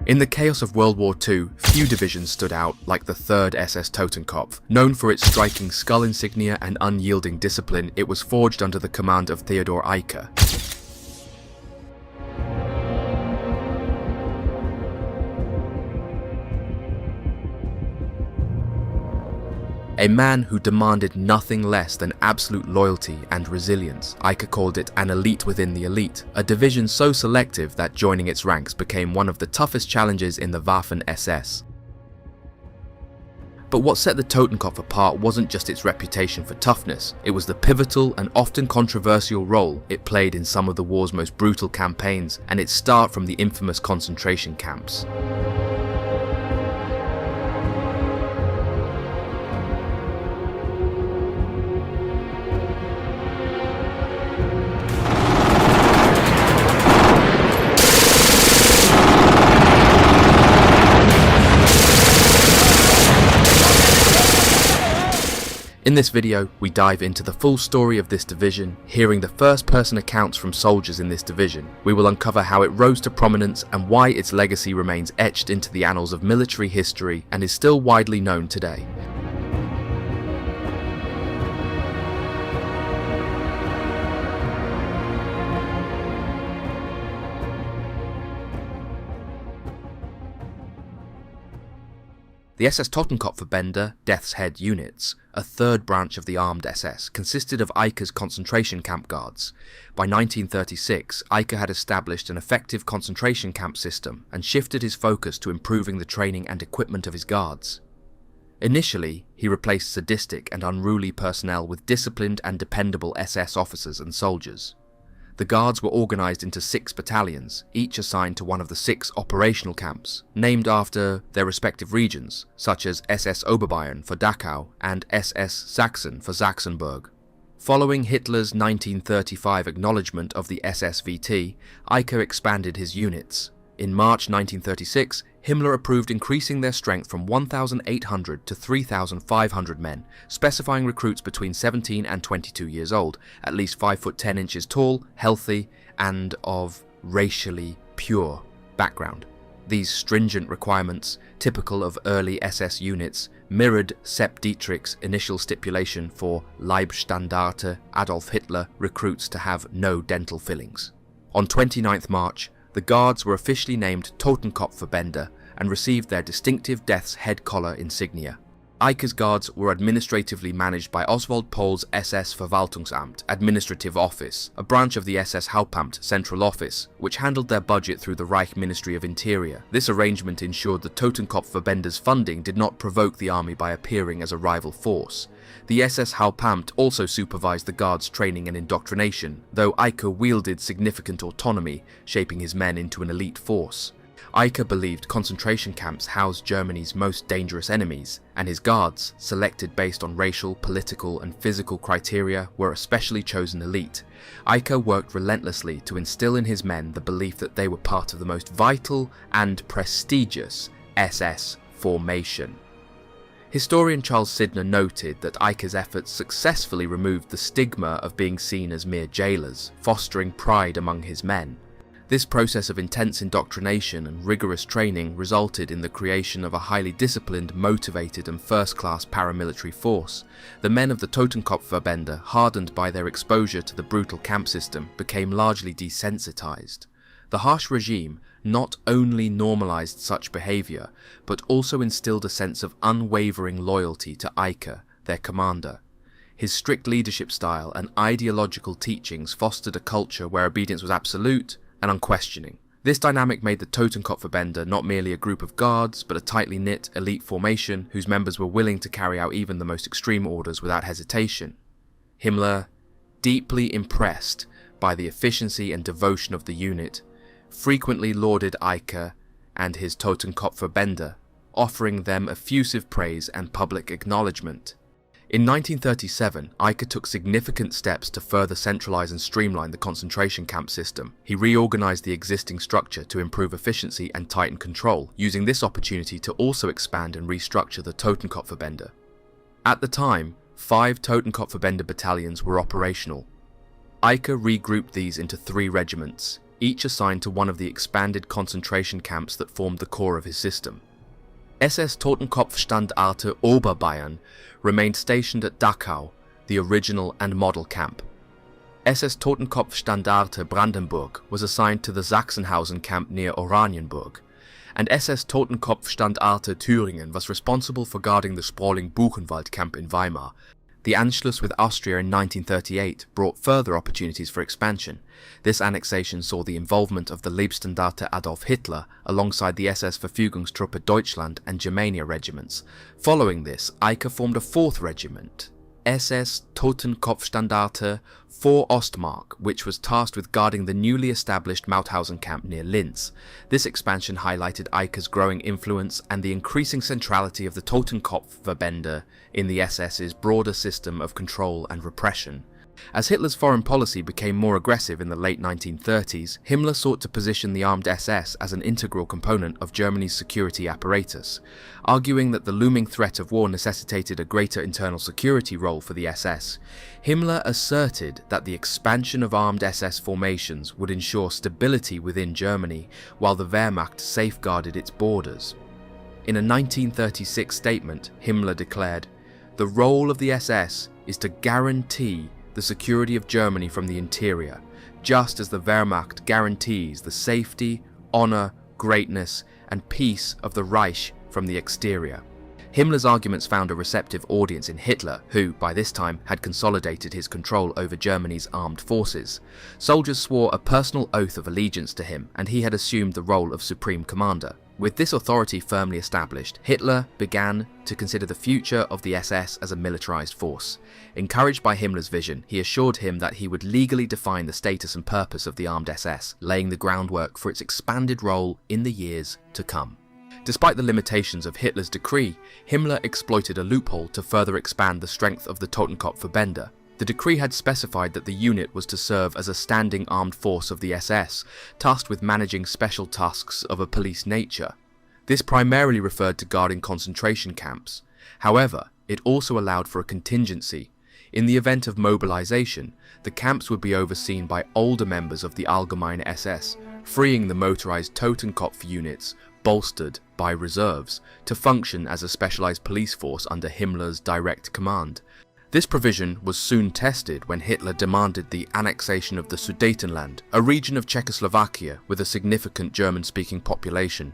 In the chaos of World War II, few divisions stood out like the 3rd SS Totenkopf. Known for its striking skull insignia and unyielding discipline, it was forged under the command of Theodor Eicke. A man who demanded nothing less than absolute loyalty and resilience. Eicke called it an elite within the elite, a division so selective that joining its ranks became one of the toughest challenges in the Waffen-SS. But what set the Totenkopf apart wasn't just its reputation for toughness, it was the pivotal and often controversial role it played in some of the war's most brutal campaigns, and its start from the infamous concentration camps. In this video, we dive into the full story of this division, hearing the first-person accounts from soldiers in this division. We will uncover how it rose to prominence and why its legacy remains etched into the annals of military history and is still widely known today. The SS Totenkopf Death's Head units, a third branch of the armed SS, consisted of Eicke's concentration camp guards. By 1936, Eicke had established an effective concentration camp system and shifted his focus to improving the training and equipment of his guards. Initially, he replaced sadistic and unruly personnel with disciplined and dependable SS officers and soldiers. The guards were organised into 6 battalions, each assigned to one of the 6 operational camps, named after their respective regions, such as SS Oberbayern for Dachau and SS Sachsen for Sachsenburg. Following Hitler's 1935 acknowledgement of the SSVT, Eicke expanded his units. In March 1936, Himmler approved increasing their strength from 1,800 to 3,500 men, specifying recruits between 17 and 22 years old, at least 5 foot 10 inches tall, healthy, and of racially pure background. These stringent requirements, typical of early SS units, mirrored Sepp Dietrich's initial stipulation for Leibstandarte Adolf Hitler recruits to have no dental fillings. On 29th March, the guards were officially named Totenkopfverbände and received their distinctive death's head collar insignia. Eicke's guards were administratively managed by Oswald Pohl's SS Verwaltungsamt, Administrative Office, a branch of the SS Hauptamt, Central Office, which handled their budget through the Reich Ministry of Interior. This arrangement ensured the Totenkopfverbände's funding did not provoke the army by appearing as a rival force. The SS Hauptamt also supervised the guards' training and indoctrination, though Eicke wielded significant autonomy, shaping his men into an elite force. Eicke believed concentration camps housed Germany's most dangerous enemies, and his guards, selected based on racial, political, and physical criteria, were a specially chosen elite. Eicke worked relentlessly to instill in his men the belief that they were part of the most vital and prestigious SS formation. Historian Charles Sidner noted that Eicke's efforts successfully removed the stigma of being seen as mere jailers, fostering pride among his men. This process of intense indoctrination and rigorous training resulted in the creation of a highly disciplined, motivated and first-class paramilitary force. The men of the Totenkopfverbände, hardened by their exposure to the brutal camp system, became largely desensitized. The harsh regime not only normalized such behavior, but also instilled a sense of unwavering loyalty to Eicke, their commander. His strict leadership style and ideological teachings fostered a culture where obedience was absolute and unquestioning. This dynamic made the Totenkopfverbände not merely a group of guards, but a tightly knit elite formation whose members were willing to carry out even the most extreme orders without hesitation. Himmler, deeply impressed by the efficiency and devotion of the unit, frequently lauded Eicke and his Totenkopfverbände, offering them effusive praise and public acknowledgement. In 1937, Eicke took significant steps to further centralize and streamline the concentration camp system. He reorganized the existing structure to improve efficiency and tighten control, using this opportunity to also expand and restructure the Totenkopfverbände. At the time, 5 Totenkopfverbände battalions were operational. Eicke regrouped these into 3 regiments, each assigned to one of the expanded concentration camps that formed the core of his system. SS Totenkopf Standarte Oberbayern remained stationed at Dachau, the original and model camp. SS Totenkopf Standarte Brandenburg was assigned to the Sachsenhausen camp near Oranienburg, and SS Totenkopf Standarte Thüringen was responsible for guarding the sprawling Buchenwald camp in Weimar. The Anschluss with Austria in 1938 brought further opportunities for expansion. This annexation saw the involvement of the Leibstandarte Adolf Hitler alongside the SS Verfügungstruppe Deutschland and Germania regiments. Following this, Eicke formed a fourth regiment, SS Totenkopfstandarte vor Ostmark, which was tasked with guarding the newly established Mauthausen camp near Linz. This expansion highlighted Eicke's growing influence and the increasing centrality of the Totenkopfverbände in the SS's broader system of control and repression. As Hitler's foreign policy became more aggressive in the late 1930s, Himmler sought to position the armed SS as an integral component of Germany's security apparatus, arguing that the looming threat of war necessitated a greater internal security role for the SS. Himmler asserted that the expansion of armed SS formations would ensure stability within Germany, while the Wehrmacht safeguarded its borders. In a 1936 statement, Himmler declared, "The role of the SS is to guarantee the security of Germany from the interior, just as the Wehrmacht guarantees the safety, honor, greatness, and peace of the Reich from the exterior." Himmler's arguments found a receptive audience in Hitler, who, by this time, had consolidated his control over Germany's armed forces. Soldiers swore a personal oath of allegiance to him, and he had assumed the role of supreme commander. With this authority firmly established, Hitler began to consider the future of the SS as a militarized force. Encouraged by Himmler's vision, he assured him that he would legally define the status and purpose of the armed SS, laying the groundwork for its expanded role in the years to come. Despite the limitations of Hitler's decree, Himmler exploited a loophole to further expand the strength of the Totenkopfverbände. The decree had specified that the unit was to serve as a standing armed force of the SS, tasked with managing special tasks of a police nature. This primarily referred to guarding concentration camps. However, it also allowed for a contingency. In the event of mobilization, the camps would be overseen by older members of the Allgemeine SS, freeing the motorized Totenkopf units, bolstered by reserves, to function as a specialized police force under Himmler's direct command. This provision was soon tested when Hitler demanded the annexation of the Sudetenland, a region of Czechoslovakia with a significant German-speaking population.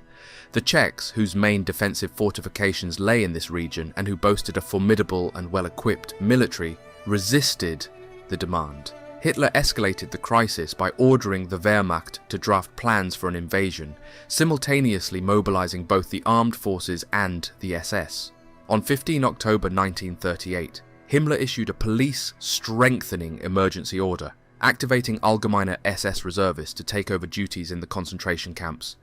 The Czechs, whose main defensive fortifications lay in this region and who boasted a formidable and well-equipped military, resisted the demand. Hitler escalated the crisis by ordering the Wehrmacht to draft plans for an invasion, simultaneously mobilizing both the armed forces and the SS. On 15 October 1938, Himmler issued a police strengthening emergency order, activating Allgemeine SS reservists to take over duties in the concentration camps.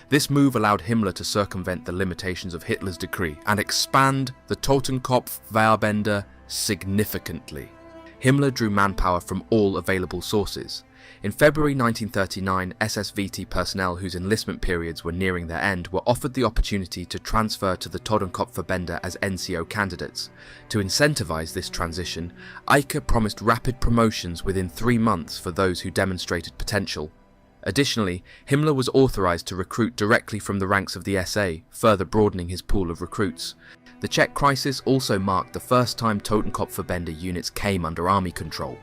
This move allowed Himmler to circumvent the limitations of Hitler's decree and expand the Totenkopfverbände significantly. Himmler drew manpower from all available sources. In February 1939, SS-VT personnel whose enlistment periods were nearing their end were offered the opportunity to transfer to the Totenkopfverbände as NCO candidates. To incentivize this transition, Eicke promised rapid promotions within 3 months for those who demonstrated potential. Additionally, Himmler was authorized to recruit directly from the ranks of the SA, further broadening his pool of recruits. The Czech crisis also marked the first time Totenkopfverbände units came under army control.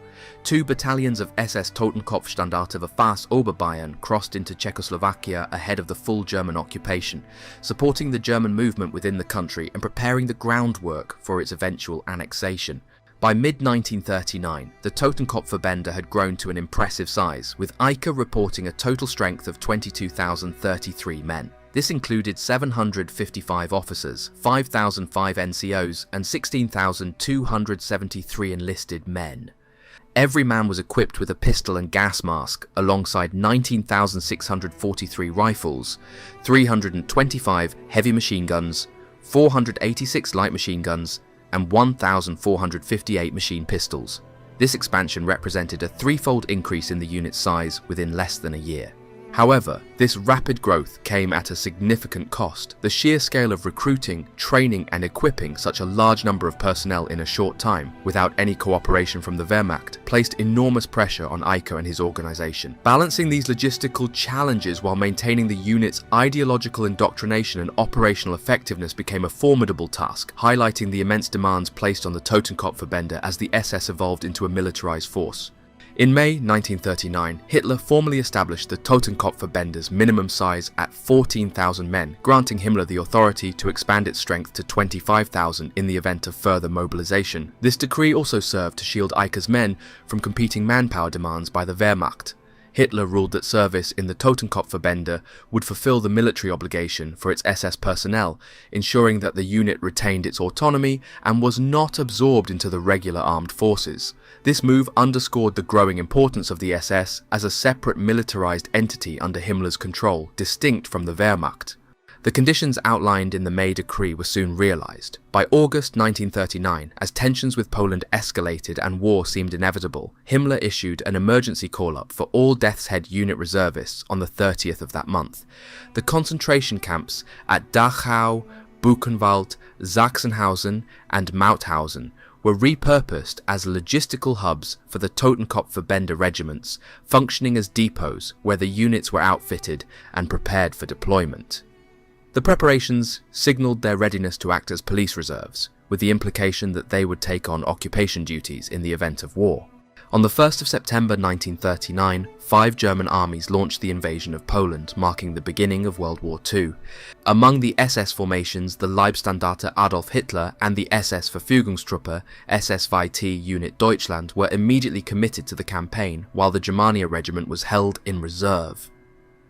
2 battalions of SS Totenkopfstandarte Waffen-SS Oberbayern crossed into Czechoslovakia ahead of the full German occupation, supporting the German movement within the country and preparing the groundwork for its eventual annexation. By mid-1939, the Totenkopfverbände had grown to an impressive size, with Eicke reporting a total strength of 22,033 men. This included 755 officers, 5,005 NCOs, and 16,273 enlisted men. Every man was equipped with a pistol and gas mask, alongside 19,643 rifles, 325 heavy machine guns, 486 light machine guns, and 1,458 machine pistols. This expansion represented a 3-fold increase in the unit's size within less than a year. However, this rapid growth came at a significant cost. The sheer scale of recruiting, training and equipping such a large number of personnel in a short time, without any cooperation from the Wehrmacht, placed enormous pressure on Eicke and his organisation. Balancing these logistical challenges while maintaining the unit's ideological indoctrination and operational effectiveness became a formidable task, highlighting the immense demands placed on the Totenkopfverbände as the SS evolved into a militarised force. In May 1939, Hitler formally established the Totenkopfverbände's minimum size at 14,000 men, granting Himmler the authority to expand its strength to 25,000 in the event of further mobilization. This decree also served to shield Eicke's men from competing manpower demands by the Wehrmacht. Hitler ruled that service in the Totenkopfverbände would fulfill the military obligation for its SS personnel, ensuring that the unit retained its autonomy and was not absorbed into the regular armed forces. This move underscored the growing importance of the SS as a separate militarized entity under Himmler's control, distinct from the Wehrmacht. The conditions outlined in the May decree were soon realized. By August 1939, as tensions with Poland escalated and war seemed inevitable, Himmler issued an emergency call-up for all Death's Head unit reservists on the 30th of that month. The concentration camps at Dachau, Buchenwald, Sachsenhausen and Mauthausen were repurposed as logistical hubs for the Totenkopfverbände regiments, functioning as depots where the units were outfitted and prepared for deployment. The preparations signalled their readiness to act as police reserves, with the implication that they would take on occupation duties in the event of war. On the 1st of September 1939, 5 German armies launched the invasion of Poland, marking the beginning of World War II. Among the SS formations, the Leibstandarte Adolf Hitler and the SS Verfügungstruppe SSVT Unit Deutschland were immediately committed to the campaign, while the Germania Regiment was held in reserve.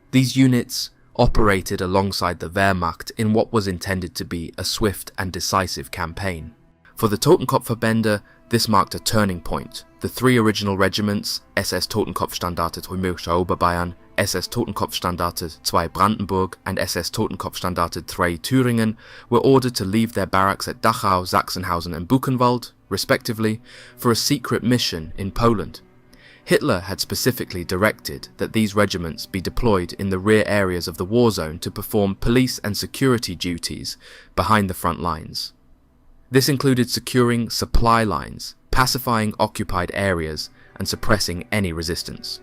These units operated alongside the Wehrmacht in what was intended to be a swift and decisive campaign. For the Totenkopfverbände, this marked a turning point. The 3 original regiments, SS Totenkopfstandarte Treumirscher Oberbayern, SS Totenkopfstandarte II Brandenburg and SS Totenkopfstandarte III Thüringen, were ordered to leave their barracks at Dachau, Sachsenhausen and Buchenwald, respectively, for a secret mission in Poland. Hitler had specifically directed that these regiments be deployed in the rear areas of the war zone to perform police and security duties behind the front lines. This included securing supply lines, pacifying occupied areas, and suppressing any resistance.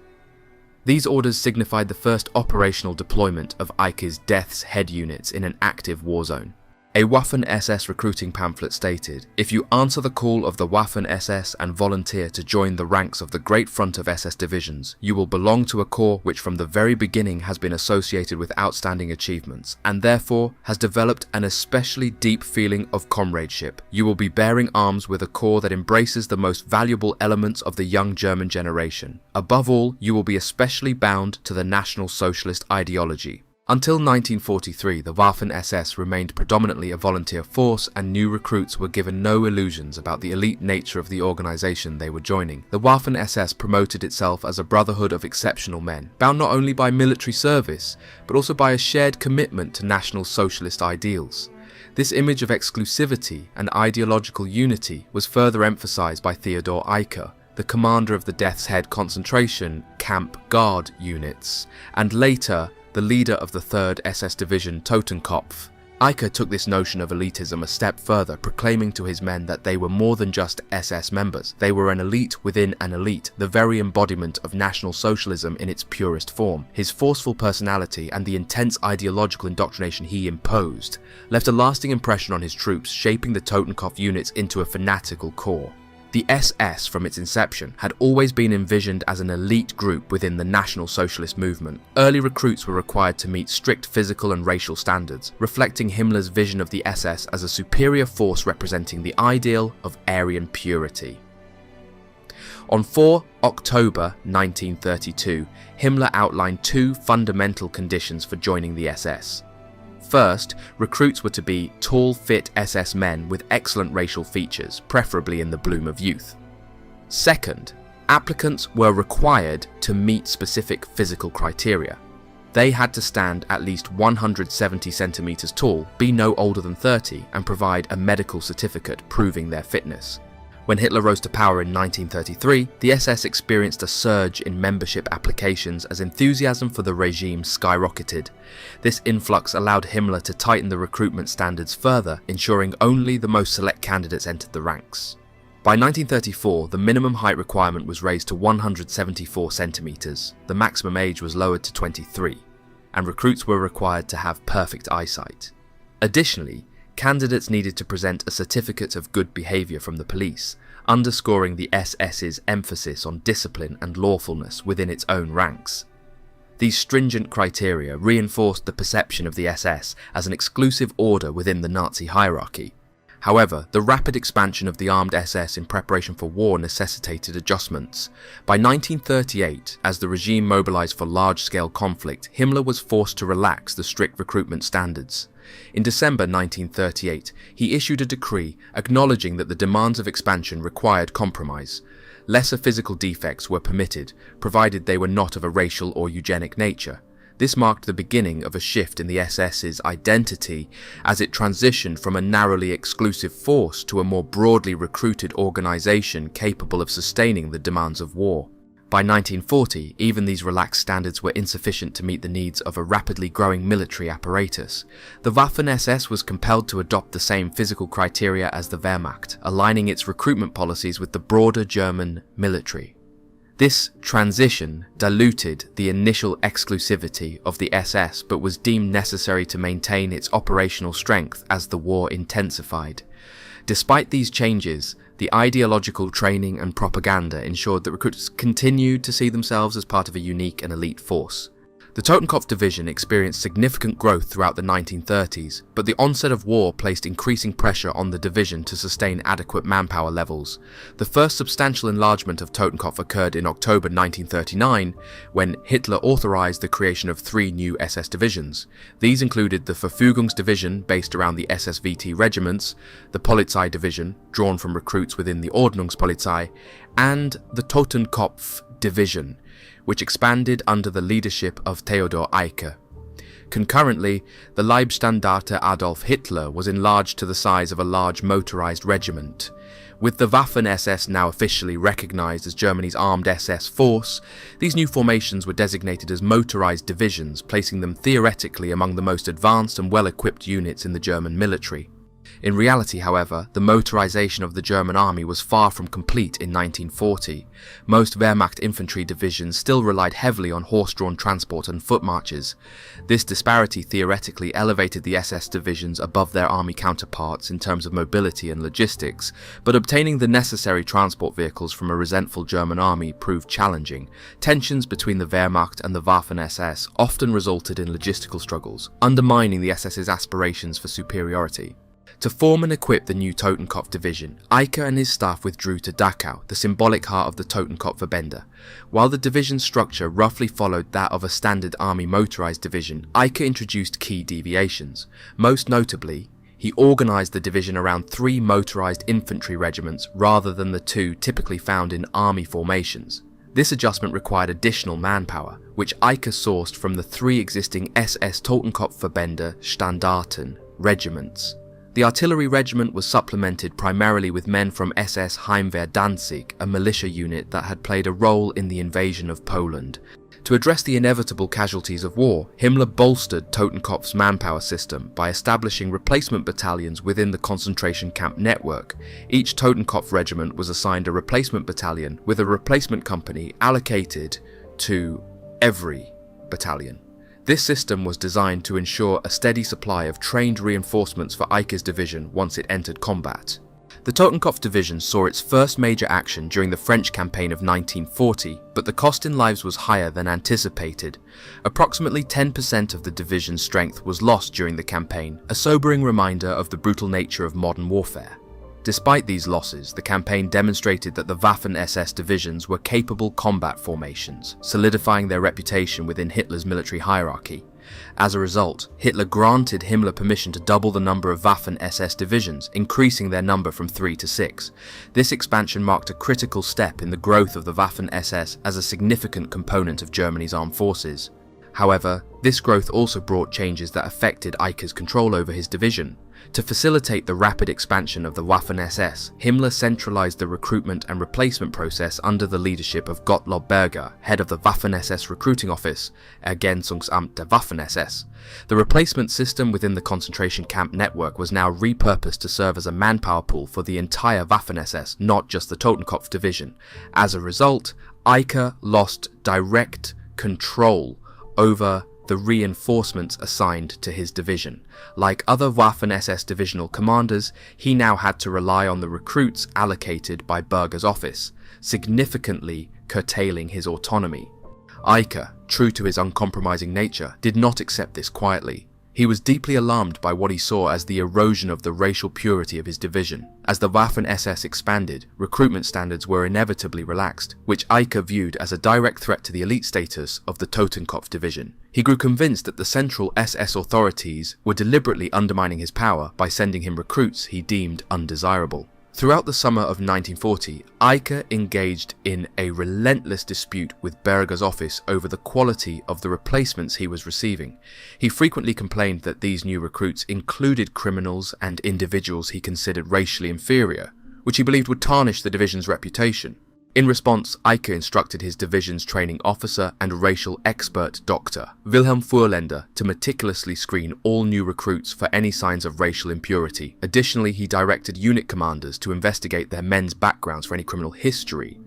These orders signified the first operational deployment of Eicke's Death's Head units in an active war zone. A Waffen-SS recruiting pamphlet stated, "If you answer the call of the Waffen-SS and volunteer to join the ranks of the great front of SS divisions, you will belong to a corps which from the very beginning has been associated with outstanding achievements, and therefore has developed an especially deep feeling of comradeship. You will be bearing arms with a corps that embraces the most valuable elements of the young German generation. Above all, you will be especially bound to the National Socialist ideology." Until 1943, the Waffen-SS remained predominantly a volunteer force, and new recruits were given no illusions about the elite nature of the organisation they were joining. The Waffen-SS promoted itself as a brotherhood of exceptional men, bound not only by military service, but also by a shared commitment to National Socialist ideals. This image of exclusivity and ideological unity was further emphasised by Theodor Eicke, the commander of the Death's Head concentration camp guard units, and later the leader of the 3rd SS Division Totenkopf. Eicke took this notion of elitism a step further, proclaiming to his men that they were more than just SS members. They were an elite within an elite, the very embodiment of National Socialism in its purest form. His forceful personality and the intense ideological indoctrination he imposed left a lasting impression on his troops, shaping the Totenkopf units into a fanatical corps. The SS, from its inception, had always been envisioned as an elite group within the National Socialist movement. Early recruits were required to meet strict physical and racial standards, reflecting Himmler's vision of the SS as a superior force representing the ideal of Aryan purity. On 4 October 1932, Himmler outlined 2 fundamental conditions for joining the SS. First, recruits were to be tall, fit SS men with excellent racial features, preferably in the bloom of youth. Second, applicants were required to meet specific physical criteria. They had to stand at least 170 centimeters tall, be no older than 30, and provide a medical certificate proving their fitness. When Hitler rose to power in 1933, the SS experienced a surge in membership applications as enthusiasm for the regime skyrocketed. This influx allowed Himmler to tighten the recruitment standards further, ensuring only the most select candidates entered the ranks. By 1934, the minimum height requirement was raised to 174 centimeters, the maximum age was lowered to 23, and recruits were required to have perfect eyesight. Additionally, candidates needed to present a certificate of good behaviour from the police, underscoring the SS's emphasis on discipline and lawfulness within its own ranks. These stringent criteria reinforced the perception of the SS as an exclusive order within the Nazi hierarchy. However, the rapid expansion of the armed SS in preparation for war necessitated adjustments. By 1938, as the regime mobilized for large-scale conflict, Himmler was forced to relax the strict recruitment standards. In December 1938, he issued a decree acknowledging that the demands of expansion required compromise. Lesser physical defects were permitted, provided they were not of a racial or eugenic nature. This marked the beginning of a shift in the SS's identity as it transitioned from a narrowly exclusive force to a more broadly recruited organisation capable of sustaining the demands of war. By 1940, even these relaxed standards were insufficient to meet the needs of a rapidly growing military apparatus. The Waffen-SS was compelled to adopt the same physical criteria as the Wehrmacht, aligning its recruitment policies with the broader German military. This transition diluted the initial exclusivity of the SS but was deemed necessary to maintain its operational strength as the war intensified. Despite these changes, the ideological training and propaganda ensured that recruits continued to see themselves as part of a unique and elite force. The Totenkopf Division experienced significant growth throughout the 1930s, but the onset of war placed increasing pressure on the division to sustain adequate manpower levels. The first substantial enlargement of Totenkopf occurred in October 1939, when Hitler authorized the creation of 3 new SS divisions. These included the Verfügungsdivision, based around the SSVT regiments, the Polizei Division, drawn from recruits within the Ordnungspolizei, and the Totenkopf Division, which expanded under the leadership of Theodor Eicke. Concurrently, the Leibstandarte Adolf Hitler was enlarged to the size of a large motorized regiment. With the Waffen-SS now officially recognized as Germany's armed SS force, these new formations were designated as motorized divisions, placing them theoretically among the most advanced and well-equipped units in the German military. In reality, however, the motorization of the German army was far from complete in 1940. Most Wehrmacht infantry divisions still relied heavily on horse-drawn transport and foot marches. This disparity theoretically elevated the SS divisions above their army counterparts in terms of mobility and logistics, but obtaining the necessary transport vehicles from a resentful German army proved challenging. Tensions between the Wehrmacht and the Waffen-SS often resulted in logistical struggles, undermining the SS's aspirations for superiority. To form and equip the new Totenkopf Division, Eicke and his staff withdrew to Dachau, the symbolic heart of the Totenkopf Verbände. While the division's structure roughly followed that of a standard army motorized division, Eicke introduced key deviations. Most notably, he organized the division around 3 motorized infantry regiments rather than the 2 typically found in army formations. This adjustment required additional manpower, which Eicke sourced from the 3 existing SS Totenkopf Verbände Standarten regiments. The artillery regiment was supplemented primarily with men from SS Heimwehr Danzig, a militia unit that had played a role in the invasion of Poland. To address the inevitable casualties of war, Himmler bolstered Totenkopf's manpower system by establishing replacement battalions within the concentration camp network. Each Totenkopf regiment was assigned a replacement battalion, with a replacement company allocated to every battalion. This system was designed to ensure a steady supply of trained reinforcements for Eicke's division once it entered combat. The Totenkopf Division saw its first major action during the French campaign of 1940, but the cost in lives was higher than anticipated. Approximately 10% of the division's strength was lost during the campaign, a sobering reminder of the brutal nature of modern warfare. Despite these losses, the campaign demonstrated that the Waffen-SS divisions were capable combat formations, solidifying their reputation within Hitler's military hierarchy. As a result, Hitler granted Himmler permission to double the number of Waffen-SS divisions, increasing their number from 3 to 6. This expansion marked a critical step in the growth of the Waffen-SS as a significant component of Germany's armed forces. However, this growth also brought changes that affected Eicke's control over his division. To facilitate the rapid expansion of the Waffen-SS, Himmler centralized the recruitment and replacement process under the leadership of Gottlob Berger, head of the Waffen-SS recruiting office, Ergänzungsamt der Waffen-SS. The replacement system within the concentration camp network was now repurposed to serve as a manpower pool for the entire Waffen-SS, not just the Totenkopf Division. As a result, Eicke lost direct control over the reinforcements assigned to his division. Like other Waffen-SS divisional commanders, he now had to rely on the recruits allocated by Berger's office, significantly curtailing his autonomy. Eicke, true to his uncompromising nature, did not accept this quietly. He was deeply alarmed by what he saw as the erosion of the racial purity of his division. As the Waffen-SS expanded, recruitment standards were inevitably relaxed, which Eicke viewed as a direct threat to the elite status of the Totenkopf Division. He grew convinced that the central SS authorities were deliberately undermining his power by sending him recruits he deemed undesirable. Throughout the summer of 1940, Eicke engaged in a relentless dispute with Berger's office over the quality of the replacements he was receiving. He frequently complained that these new recruits included criminals and individuals he considered racially inferior, which he believed would tarnish the division's reputation. In response, Eicke instructed his division's training officer and racial expert Dr. Wilhelm Furländer to meticulously screen all new recruits for any signs of racial impurity. Additionally, he directed unit commanders to investigate their men's backgrounds for any criminal history.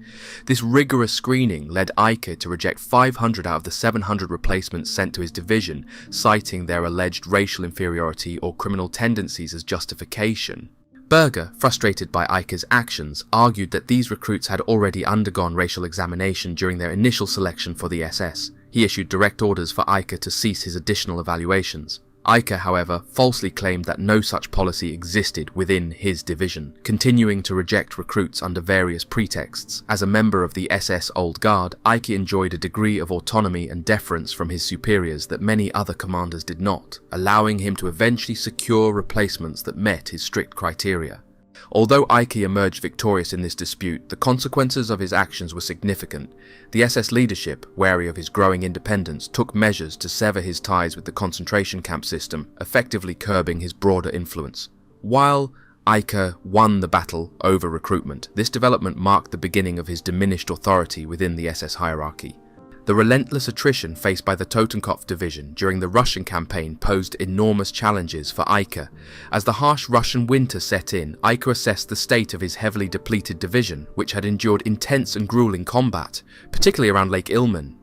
This rigorous screening led Eicke to reject 500 out of the 700 replacements sent to his division, citing their alleged racial inferiority or criminal tendencies as justification. Berger, frustrated by Eicke's actions, argued that these recruits had already undergone racial examination during their initial selection for the SS. He issued direct orders for Eicke to cease his additional evaluations. Eicke, however, falsely claimed that no such policy existed within his division, continuing to reject recruits under various pretexts. As a member of the SS Old Guard, Eicke enjoyed a degree of autonomy and deference from his superiors that many other commanders did not, allowing him to eventually secure replacements that met his strict criteria. Although Eicke emerged victorious in this dispute, the consequences of his actions were significant. The SS leadership, wary of his growing independence, took measures to sever his ties with the concentration camp system, effectively curbing his broader influence. While Eicke won the battle over recruitment, this development marked the beginning of his diminished authority within the SS hierarchy. The relentless attrition faced by the Totenkopf Division during the Russian campaign posed enormous challenges for Eicke. As the harsh Russian winter set in, Eicke assessed the state of his heavily depleted division, which had endured intense and grueling combat, particularly around Lake Ilmen.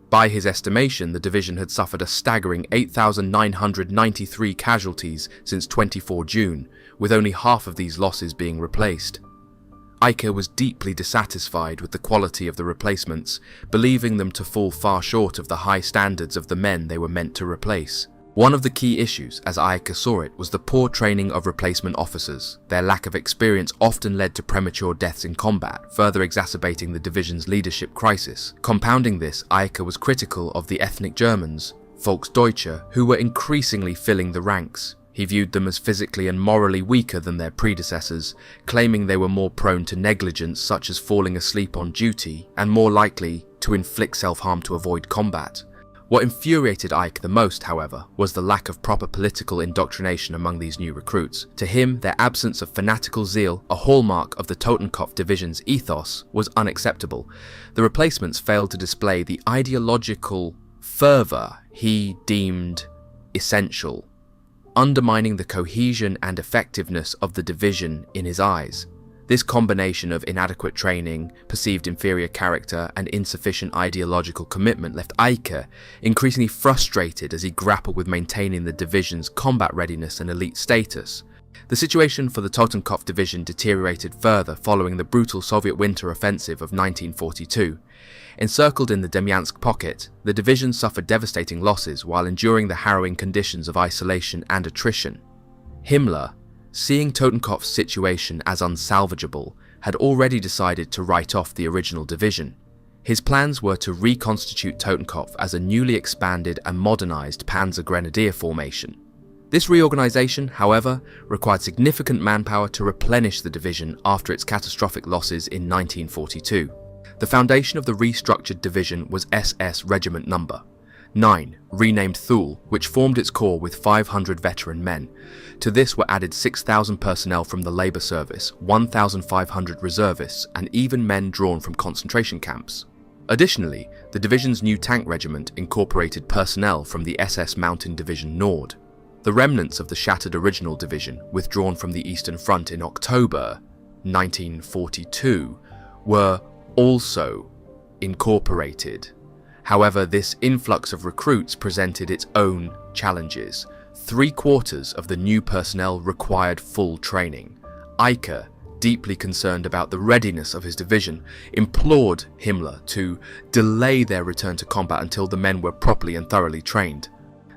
By his estimation, the division had suffered a staggering 8,993 casualties since 24 June, with only half of these losses being replaced. Eicke was deeply dissatisfied with the quality of the replacements, believing them to fall far short of the high standards of the men they were meant to replace. One of the key issues, as Eicke saw it, was the poor training of replacement officers. Their lack of experience often led to premature deaths in combat, further exacerbating the division's leadership crisis. Compounding this, Eicke was critical of the ethnic Germans, Volksdeutsche, who were increasingly filling the ranks. He viewed them as physically and morally weaker than their predecessors, claiming they were more prone to negligence such as falling asleep on duty, and more likely to inflict self-harm to avoid combat. What infuriated Eicke the most, however, was the lack of proper political indoctrination among these new recruits. To him, their absence of fanatical zeal, a hallmark of the Totenkopf Division's ethos, was unacceptable. The replacements failed to display the ideological fervour he deemed essential, undermining the cohesion and effectiveness of the division in his eyes. This combination of inadequate training, perceived inferior character, and insufficient ideological commitment left Eicke increasingly frustrated as he grappled with maintaining the division's combat readiness and elite status. The situation for the Totenkopf Division deteriorated further following the brutal Soviet winter offensive of 1942. Encircled in the Demyansk pocket, the division suffered devastating losses while enduring the harrowing conditions of isolation and attrition. Himmler, seeing Totenkopf's situation as unsalvageable, had already decided to write off the original division. His plans were to reconstitute Totenkopf as a newly expanded and modernized Panzer Grenadier formation. This reorganization, however, required significant manpower to replenish the division after its catastrophic losses in 1942. The foundation of the restructured division was SS Regiment Number. 9. Renamed Thule, which formed its core with 500 veteran men. To this were added 6,000 personnel from the labour service, 1,500 reservists, and even men drawn from concentration camps. Additionally, the division's new tank regiment incorporated personnel from the SS Mountain Division Nord. The remnants of the shattered original division, withdrawn from the Eastern Front in October 1942, were also incorporated. However, this influx of recruits presented its own challenges. 3/4 of the new personnel required full training. Eicke, deeply concerned about the readiness of his division, implored Himmler to delay their return to combat until the men were properly and thoroughly trained.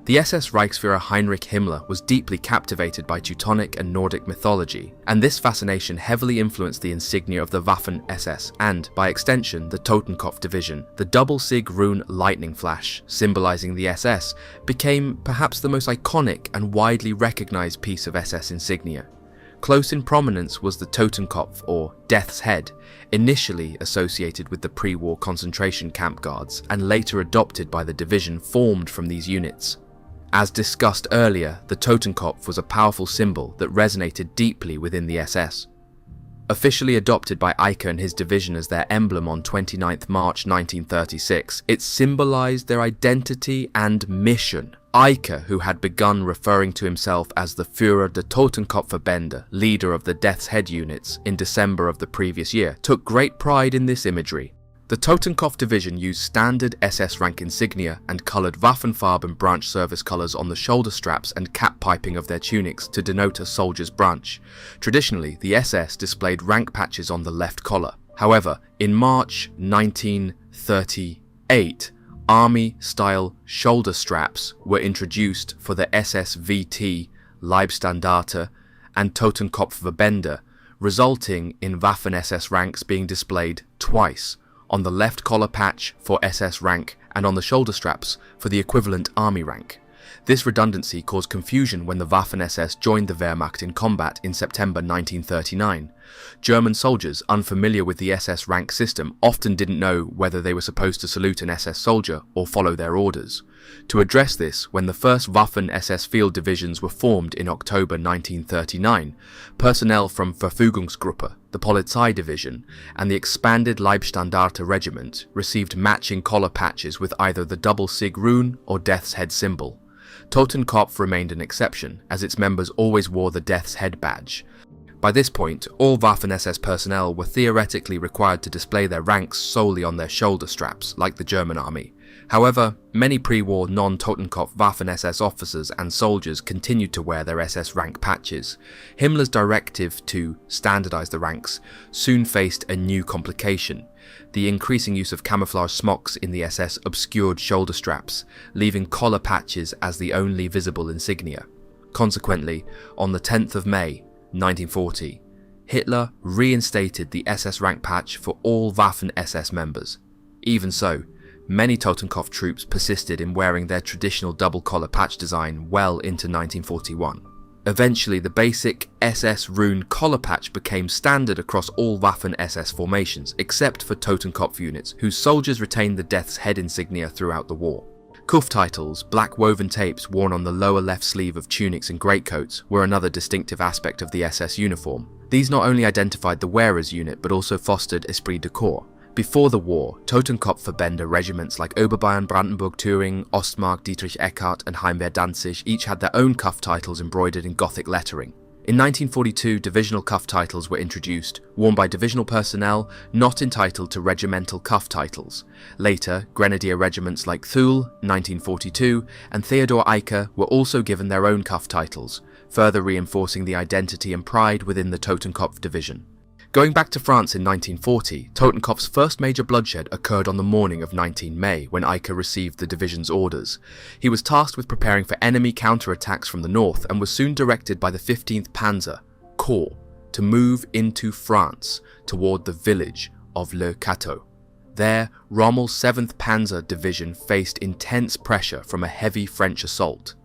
The SS Reichsführer Heinrich Himmler was deeply captivated by Teutonic and Nordic mythology, and this fascination heavily influenced the insignia of the Waffen-SS and, by extension, the Totenkopf Division. The double Sig rune lightning flash, symbolizing the SS, became perhaps the most iconic and widely recognized piece of SS insignia. Close in prominence was the Totenkopf, or Death's Head, initially associated with the pre-war concentration camp guards and later adopted by the division formed from these units. As discussed earlier, the Totenkopf was a powerful symbol that resonated deeply within the SS. Officially adopted by Eicke and his division as their emblem on 29 March 1936, it symbolized their identity and mission. Eicke, who had begun referring to himself as the Führer der Totenkopfverbände, leader of the Death's Head units, in December of the previous year, took great pride in this imagery. The Totenkopf Division used standard SS rank insignia and coloured Waffenfarben branch service colours on the shoulder straps and cap piping of their tunics to denote a soldier's branch. Traditionally, the SS displayed rank patches on the left collar. However, in March 1938, army-style shoulder straps were introduced for the SS VT, Leibstandarte, and Totenkopfverbände, resulting in Waffen-SS ranks being displayed twice, on the left collar patch for SS rank and on the shoulder straps for the equivalent army rank. This redundancy caused confusion when the Waffen-SS joined the Wehrmacht in combat in September 1939. German soldiers, unfamiliar with the SS rank system, often didn't know whether they were supposed to salute an SS soldier or follow their orders. To address this, when the first Waffen-SS field divisions were formed in October 1939, personnel from Verfügungsgruppe, the Polizei Division, and the expanded Leibstandarte Regiment received matching collar patches with either the double Sig rune or Death's Head symbol. Totenkopf remained an exception, as its members always wore the Death's Head badge. By this point, all Waffen-SS personnel were theoretically required to display their ranks solely on their shoulder straps, like the German army. However, many pre-war non-Totenkopf Waffen-SS officers and soldiers continued to wear their SS rank patches. Himmler's directive to standardize the ranks soon faced a new complication. The increasing use of camouflage smocks in the SS obscured shoulder straps, leaving collar patches as the only visible insignia. Consequently, on the 10th of May, 1940, Hitler reinstated the SS rank patch for all Waffen-SS members. Even so, many Totenkopf troops persisted in wearing their traditional double collar patch design well into 1941. Eventually, the basic SS rune collar patch became standard across all Waffen-SS formations, except for Totenkopf units, whose soldiers retained the Death's Head insignia throughout the war. Cuff titles, black woven tapes worn on the lower left sleeve of tunics and greatcoats, were another distinctive aspect of the SS uniform. These not only identified the wearer's unit, but also fostered esprit de corps. Before the war, Totenkopfverbände regiments like Oberbayern, Brandenburg, Thüringen, Ostmark, Dietrich Eckart, and Heimwehr Danzig each had their own cuff titles embroidered in Gothic lettering. In 1942, divisional cuff titles were introduced, worn by divisional personnel not entitled to regimental cuff titles. Later, grenadier regiments like Thule, 1942, and Theodor Eicke were also given their own cuff titles, further reinforcing the identity and pride within the Totenkopf division. Going back to France in 1940, Totenkopf's first major bloodshed occurred on the morning of 19 May, when Eicke received the division's orders. He was tasked with preparing for enemy counterattacks from the north and was soon directed by the 15th Panzer Corps to move into France toward the village of Le Cateau. There, Rommel's 7th Panzer Division faced intense pressure from a heavy French assault.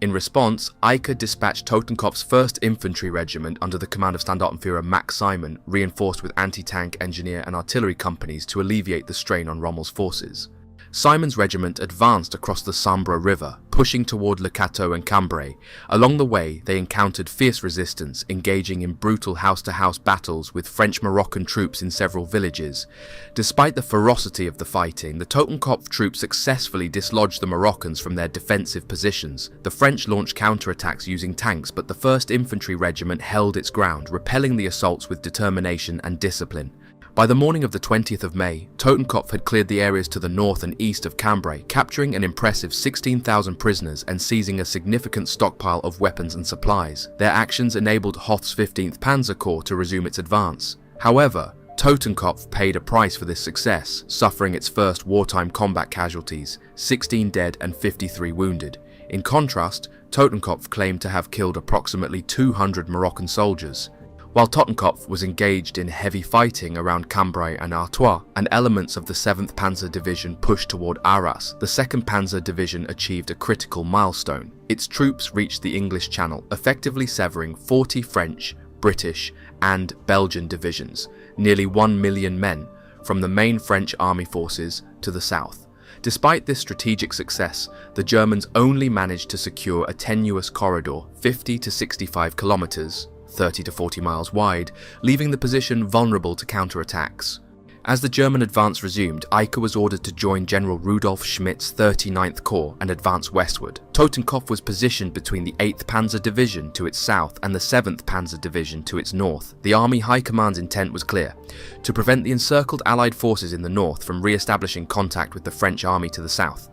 In response, Eicke dispatched Totenkopf's 1st Infantry Regiment under the command of Standartenführer Max Simon, reinforced with anti-tank, engineer and artillery companies to alleviate the strain on Rommel's forces. Simon's regiment advanced across the Sambre River, pushing toward Le Cateau and Cambrai. Along the way, they encountered fierce resistance, engaging in brutal house-to-house battles with French-Moroccan troops in several villages. Despite the ferocity of the fighting, the Totenkopf troops successfully dislodged the Moroccans from their defensive positions. The French launched counterattacks using tanks, but the 1st Infantry Regiment held its ground, repelling the assaults with determination and discipline. By the morning of the 20th of May, Totenkopf had cleared the areas to the north and east of Cambrai, capturing an impressive 16,000 prisoners and seizing a significant stockpile of weapons and supplies. Their actions enabled Hoth's 15th Panzer Corps to resume its advance. However, Totenkopf paid a price for this success, suffering its first wartime combat casualties, 16 dead and 53 wounded. In contrast, Totenkopf claimed to have killed approximately 200 Moroccan soldiers. While Totenkopf was engaged in heavy fighting around Cambrai and Artois, and elements of the 7th Panzer Division pushed toward Arras, the 2nd Panzer Division achieved a critical milestone. Its troops reached the English Channel, effectively severing 40 French, British, and Belgian divisions, nearly 1 million men, from the main French army forces to the south. Despite this strategic success, the Germans only managed to secure a tenuous corridor 50 to 65 kilometers, 30 to 40 miles wide, leaving the position vulnerable to counterattacks. As the German advance resumed, Eicke was ordered to join General Rudolf Schmidt's 39th Corps and advance westward. Totenkopf was positioned between the 8th Panzer Division to its south and the 7th Panzer Division to its north. The Army High Command's intent was clear: to prevent the encircled Allied forces in the north from re-establishing contact with the French army to the south.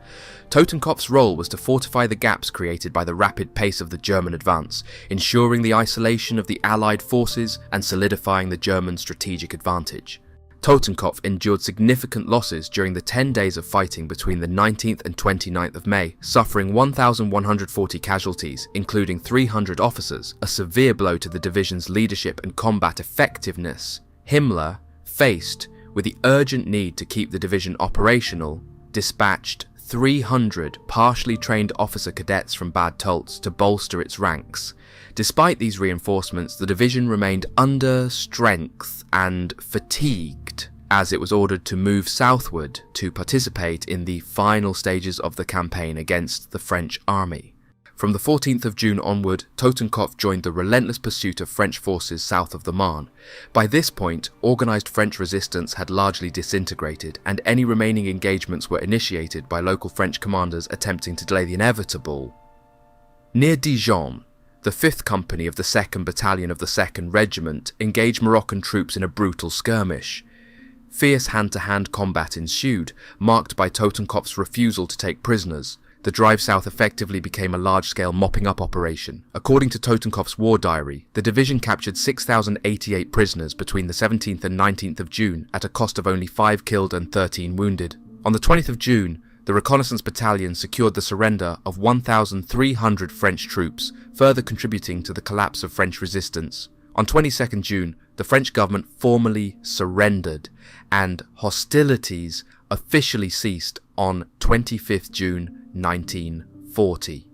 Totenkopf's role was to fortify the gaps created by the rapid pace of the German advance, ensuring the isolation of the Allied forces and solidifying the German strategic advantage. Totenkopf endured significant losses during the 10 days of fighting between the 19th and 29th of May, suffering 1,140 casualties, including 300 officers, a severe blow to the division's leadership and combat effectiveness. Himmler, faced with the urgent need to keep the division operational, dispatched 300 partially trained officer cadets from Bad Tolz to bolster its ranks. Despite these reinforcements, the division remained under strength and fatigued, as it was ordered to move southward to participate in the final stages of the campaign against the French army. From the 14th of June onward, Totenkopf joined the relentless pursuit of French forces south of the Marne. By this point, organised French resistance had largely disintegrated, and any remaining engagements were initiated by local French commanders attempting to delay the inevitable. Near Dijon, the 5th Company of the 2nd Battalion of the 2nd Regiment engaged Moroccan troops in a brutal skirmish. Fierce hand-to-hand combat ensued, marked by Totenkopf's refusal to take prisoners. The drive south effectively became a large-scale mopping-up operation. According to Totenkopf's war diary, the division captured 6,088 prisoners between the 17th and 19th of June at a cost of only 5 killed and 13 wounded. On the 20th of June, the reconnaissance battalion secured the surrender of 1,300 French troops, further contributing to the collapse of French resistance. On 22nd June, the French government formally surrendered, and hostilities officially ceased on 25th June 1940.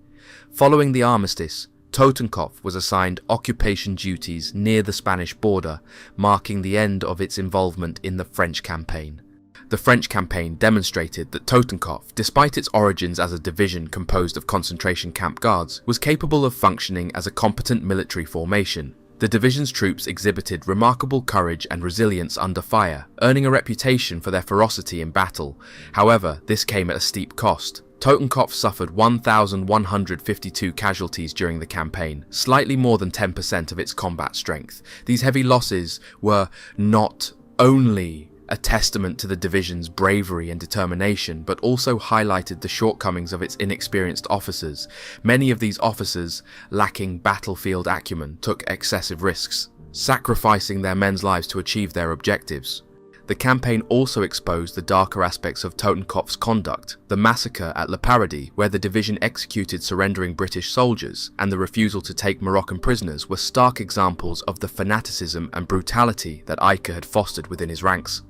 Following the armistice, Totenkopf was assigned occupation duties near the Spanish border, marking the end of its involvement in the French campaign. The French campaign demonstrated that Totenkopf, despite its origins as a division composed of concentration camp guards, was capable of functioning as a competent military formation. The division's troops exhibited remarkable courage and resilience under fire, earning a reputation for their ferocity in battle. However, this came at a steep cost. Totenkopf suffered 1,152 casualties during the campaign, slightly more than 10% of its combat strength. These heavy losses were not only a testament to the division's bravery and determination, but also highlighted the shortcomings of its inexperienced officers. Many of these officers, lacking battlefield acumen, took excessive risks, sacrificing their men's lives to achieve their objectives. The campaign also exposed the darker aspects of Totenkopf's conduct. The massacre at Le Paradis, where the division executed surrendering British soldiers, and the refusal to take Moroccan prisoners were stark examples of the fanaticism and brutality that Eicke had fostered within his ranks.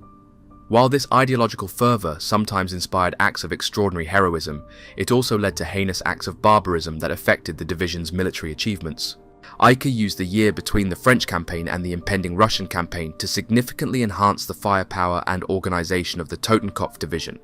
While this ideological fervour sometimes inspired acts of extraordinary heroism, it also led to heinous acts of barbarism that affected the division's military achievements. Eicke used the year between the French campaign and the impending Russian campaign to significantly enhance the firepower and organization of the Totenkopf Division.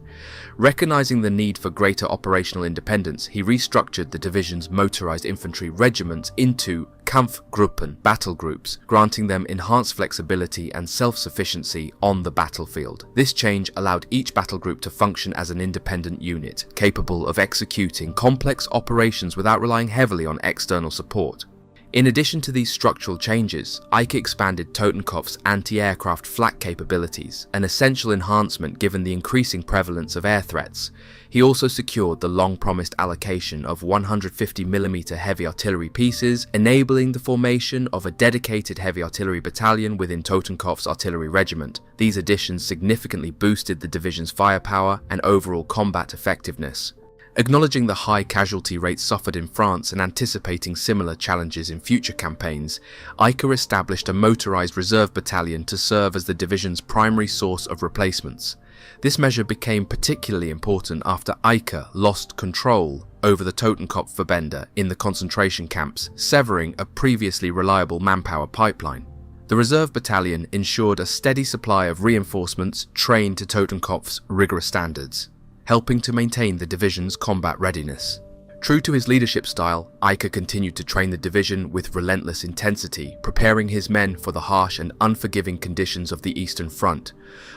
Recognizing the need for greater operational independence, he restructured the division's motorized infantry regiments into Kampfgruppen, battle groups, granting them enhanced flexibility and self-sufficiency on the battlefield. This change allowed each battle group to function as an independent unit, capable of executing complex operations without relying heavily on external support. In addition to these structural changes, Eicke expanded Totenkopf's anti-aircraft flak capabilities, an essential enhancement given the increasing prevalence of air threats. He also secured the long-promised allocation of 150mm heavy artillery pieces, enabling the formation of a dedicated heavy artillery battalion within Totenkopf's artillery regiment. These additions significantly boosted the division's firepower and overall combat effectiveness. Acknowledging the high casualty rates suffered in France and anticipating similar challenges in future campaigns, Eicke established a motorized reserve battalion to serve as the division's primary source of replacements. This measure became particularly important after Eicke lost control over the Totenkopf in the concentration camps, severing a previously reliable manpower pipeline. The reserve battalion ensured a steady supply of reinforcements trained to Totenkopf's rigorous standards, helping to maintain the division's combat readiness. True to his leadership style, Eicke continued to train the division with relentless intensity, preparing his men for the harsh and unforgiving conditions of the Eastern Front.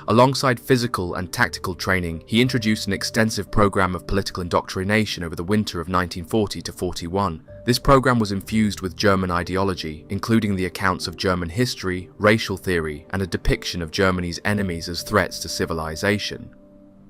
Alongside physical and tactical training, he introduced an extensive program of political indoctrination over the winter of 1940-41. This program was infused with German ideology, including the accounts of German history, racial theory, and a depiction of Germany's enemies as threats to civilization.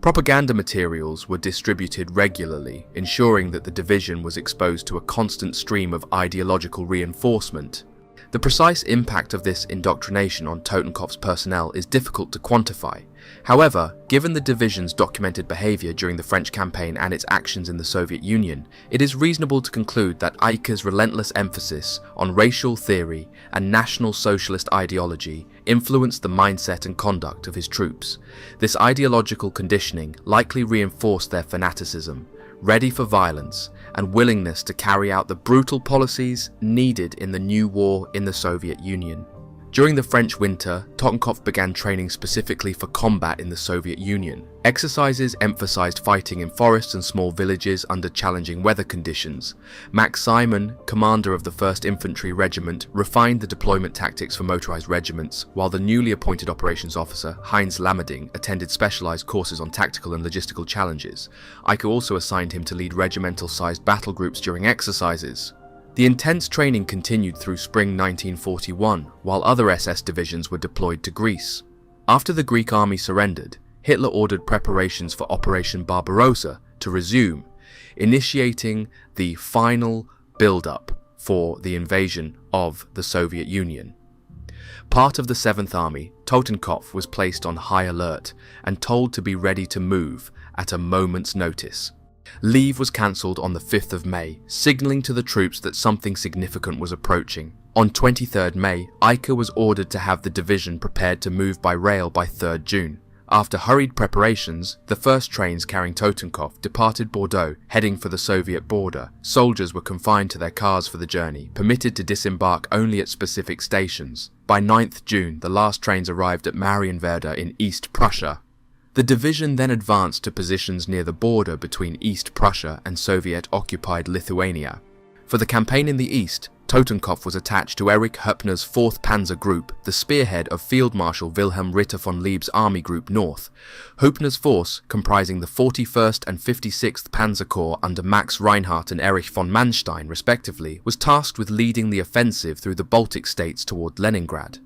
Propaganda materials were distributed regularly, ensuring that the division was exposed to a constant stream of ideological reinforcement. The precise impact of this indoctrination on Totenkopf's personnel is difficult to quantify. However, given the division's documented behavior during the French campaign and its actions in the Soviet Union, it is reasonable to conclude that Eicke's relentless emphasis on racial theory and National Socialist ideology influenced the mindset and conduct of his troops. This ideological conditioning likely reinforced their fanaticism, ready for violence, and willingness to carry out the brutal policies needed in the new war in the Soviet Union. During the French winter, Totenkopf began training specifically for combat in the Soviet Union. Exercises emphasized fighting in forests and small villages under challenging weather conditions. Max Simon, commander of the 1st Infantry Regiment, refined the deployment tactics for motorized regiments, while the newly appointed operations officer, Heinz Lammerding, attended specialized courses on tactical and logistical challenges. Eicke also assigned him to lead regimental-sized battle groups during exercises. The intense training continued through spring 1941, while other SS divisions were deployed to Greece. After the Greek army surrendered, Hitler ordered preparations for Operation Barbarossa to resume, initiating the final build-up for the invasion of the Soviet Union. Part of the 7th Army, Totenkopf was placed on high alert and told to be ready to move at a moment's notice. Leave was cancelled on the 5th of May, signalling to the troops that something significant was approaching. On 23rd May, Eicke was ordered to have the division prepared to move by rail by 3rd June. After hurried preparations, the first trains carrying Totenkopf departed Bordeaux, heading for the Soviet border. Soldiers were confined to their cars for the journey, permitted to disembark only at specific stations. By 9th June, the last trains arrived at Marienwerder in East Prussia. The division then advanced to positions near the border between East Prussia and Soviet-occupied Lithuania. For the campaign in the east, Totenkopf was attached to Erich Höppner's 4th Panzer Group, the spearhead of Field Marshal Wilhelm Ritter von Lieb's Army Group North. Höppner's force, comprising the 41st and 56th Panzer Corps under Max Reinhardt and Erich von Manstein respectively, was tasked with leading the offensive through the Baltic states toward Leningrad.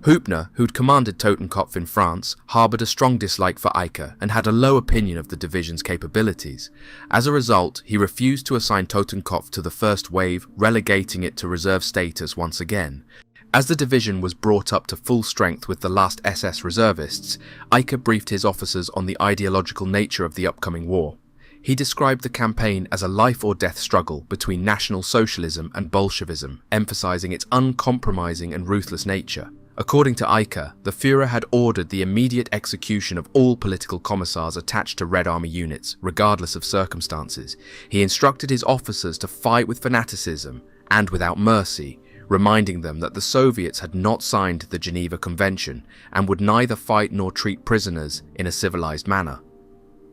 Höppner, who'd commanded Totenkopf in France, harboured a strong dislike for Eicke and had a low opinion of the division's capabilities. As a result, he refused to assign Totenkopf to the first wave, relegating it to reserve status once again. As the division was brought up to full strength with the last SS reservists, Eicke briefed his officers on the ideological nature of the upcoming war. He described the campaign as a life-or-death struggle between National Socialism and Bolshevism, emphasizing its uncompromising and ruthless nature. According to Eicke, the Führer had ordered the immediate execution of all political commissars attached to Red Army units, regardless of circumstances. He instructed his officers to fight with fanaticism and without mercy, reminding them that the Soviets had not signed the Geneva Convention and would neither fight nor treat prisoners in a civilized manner.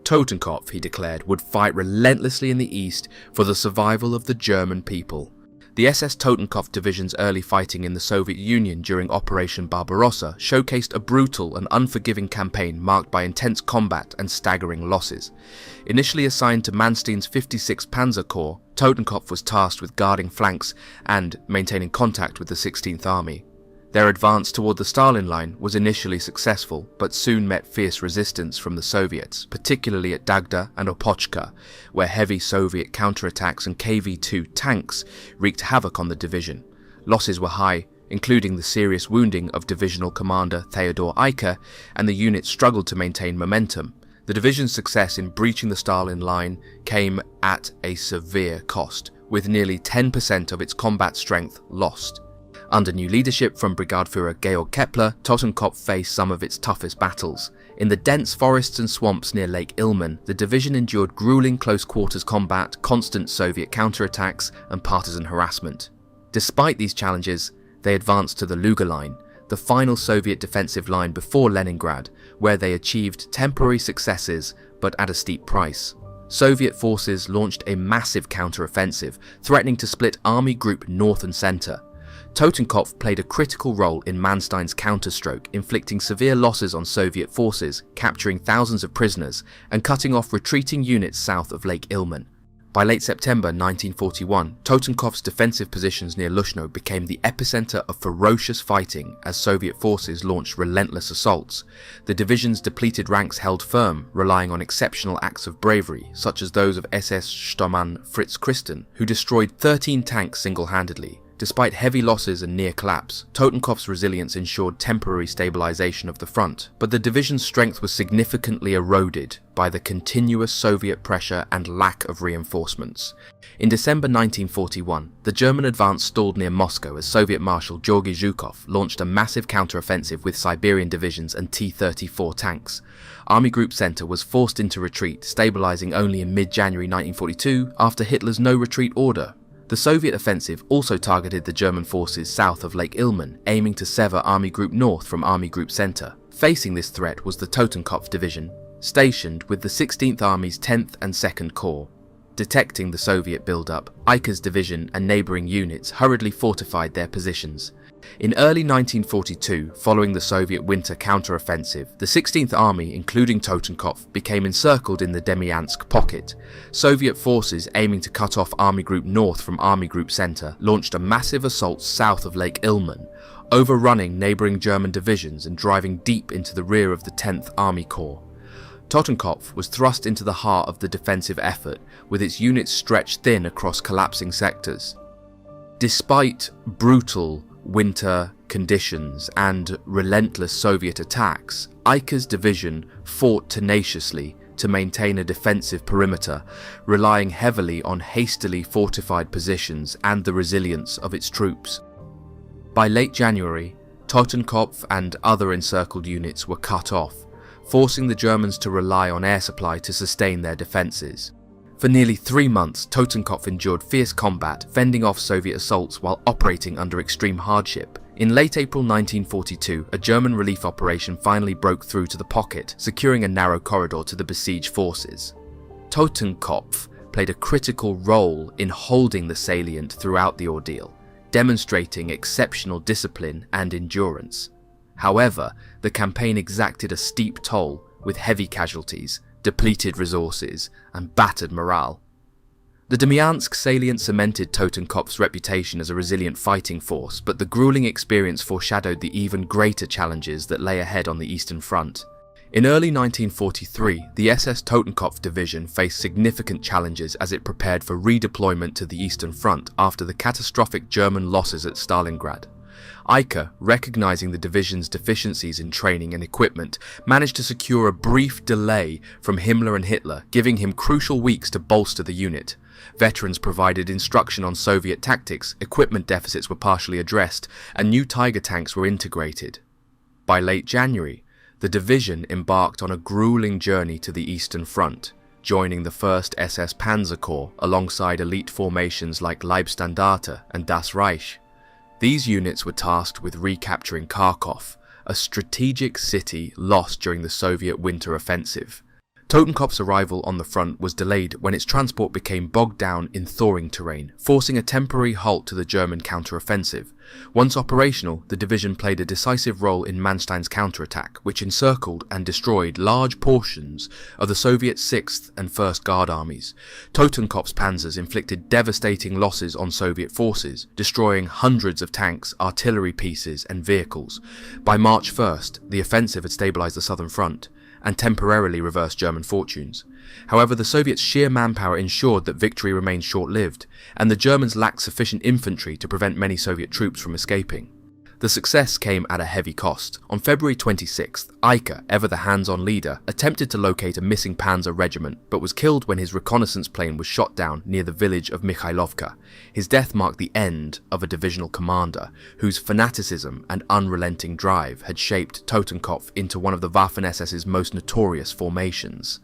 Totenkopf, he declared, would fight relentlessly in the east for the survival of the German people. The SS Totenkopf Division's early fighting in the Soviet Union during Operation Barbarossa showcased a brutal and unforgiving campaign marked by intense combat and staggering losses. Initially assigned to Manstein's 56th Panzer Corps, Totenkopf was tasked with guarding flanks and maintaining contact with the 16th Army. Their advance toward the Stalin Line was initially successful, but soon met fierce resistance from the Soviets, particularly at Dagda and Opochka, where heavy Soviet counterattacks and KV-2 tanks wreaked havoc on the division. Losses were high, including the serious wounding of Divisional Commander Theodor Eicke, and the unit struggled to maintain momentum. The division's success in breaching the Stalin Line came at a severe cost, with nearly 10% of its combat strength lost. Under new leadership from Brigadeführer Georg Kepler, Totenkopf faced some of its toughest battles. In the dense forests and swamps near Lake Ilmen, the division endured grueling close-quarters combat, constant Soviet counterattacks, and partisan harassment. Despite these challenges, they advanced to the Luga Line, the final Soviet defensive line before Leningrad, where they achieved temporary successes but at a steep price. Soviet forces launched a massive counter-offensive, threatening to split Army Group North and Center. Totenkopf played a critical role in Manstein's counterstroke, inflicting severe losses on Soviet forces, capturing thousands of prisoners, and cutting off retreating units south of Lake Ilmen. By late September 1941, Totenkopf's defensive positions near Lushno became the epicenter of ferocious fighting as Soviet forces launched relentless assaults. The division's depleted ranks held firm, relying on exceptional acts of bravery, such as those of SS Sturmmann Fritz Christen, who destroyed 13 tanks single-handedly. Despite heavy losses and near collapse, Totenkopf's resilience ensured temporary stabilization of the front, but the division's strength was significantly eroded by the continuous Soviet pressure and lack of reinforcements. In December 1941, the German advance stalled near Moscow as Soviet Marshal Georgy Zhukov launched a massive counteroffensive with Siberian divisions and T-34 tanks. Army Group Center was forced into retreat, stabilizing only in mid-January 1942 after Hitler's no-retreat order. The Soviet offensive also targeted the German forces south of Lake Ilmen, aiming to sever Army Group North from Army Group Center. Facing this threat was the Totenkopf Division, stationed with the 16th Army's 10th and 2nd Corps. Detecting the Soviet buildup, Eicke's division and neighboring units hurriedly fortified their positions. In early 1942, following the Soviet winter counteroffensive, the 16th Army, including Totenkopf, became encircled in the Demyansk pocket. Soviet forces, aiming to cut off Army Group North from Army Group Center, launched a massive assault south of Lake Ilmen, overrunning neighboring German divisions and driving deep into the rear of the 10th Army Corps. Totenkopf was thrust into the heart of the defensive effort, with its units stretched thin across collapsing sectors. Despite brutal winter conditions and relentless Soviet attacks, Eicke's division fought tenaciously to maintain a defensive perimeter, relying heavily on hastily fortified positions and the resilience of its troops. By late January, Totenkopf and other encircled units were cut off, forcing the Germans to rely on air supply to sustain their defences. For nearly 3 months, Totenkopf endured fierce combat, fending off Soviet assaults while operating under extreme hardship. In late April 1942, a German relief operation finally broke through to the pocket, securing a narrow corridor to the besieged forces. Totenkopf played a critical role in holding the salient throughout the ordeal, demonstrating exceptional discipline and endurance. However, the campaign exacted a steep toll, with heavy casualties, depleted resources, and battered morale. The Demyansk salient cemented Totenkopf's reputation as a resilient fighting force, but the grueling experience foreshadowed the even greater challenges that lay ahead on the Eastern Front. In early 1943, the SS Totenkopf Division faced significant challenges as it prepared for redeployment to the Eastern Front after the catastrophic German losses at Stalingrad. Eicke, recognizing the division's deficiencies in training and equipment, managed to secure a brief delay from Himmler and Hitler, giving him crucial weeks to bolster the unit. Veterans provided instruction on Soviet tactics, equipment deficits were partially addressed, and new Tiger tanks were integrated. By late January, the division embarked on a grueling journey to the Eastern Front. joining the 1st SS Panzer Corps alongside elite formations like Leibstandarte and Das Reich. These units were tasked with recapturing Kharkiv, a strategic city lost during the Soviet winter offensive. Totenkopf's arrival on the front was delayed when its transport became bogged down in thawing terrain, forcing a temporary halt to the German counteroffensive. Once operational, the division played a decisive role in Manstein's counterattack, which encircled and destroyed large portions of the Soviet 6th and 1st Guard armies. Totenkopf's panzers inflicted devastating losses on Soviet forces, destroying hundreds of tanks, artillery pieces and vehicles. By March 1st, the offensive had stabilized the southern front and temporarily reversed German fortunes. However, the Soviets' sheer manpower ensured that victory remained short-lived, and the Germans lacked sufficient infantry to prevent many Soviet troops from escaping. The success came at a heavy cost. On February 26th, Eicke, ever the hands-on leader, attempted to locate a missing panzer regiment, but was killed when his reconnaissance plane was shot down near the village of Mikhailovka. His death marked the end of a divisional commander, whose fanaticism and unrelenting drive had shaped Totenkopf into one of the Waffen-SS's most notorious formations.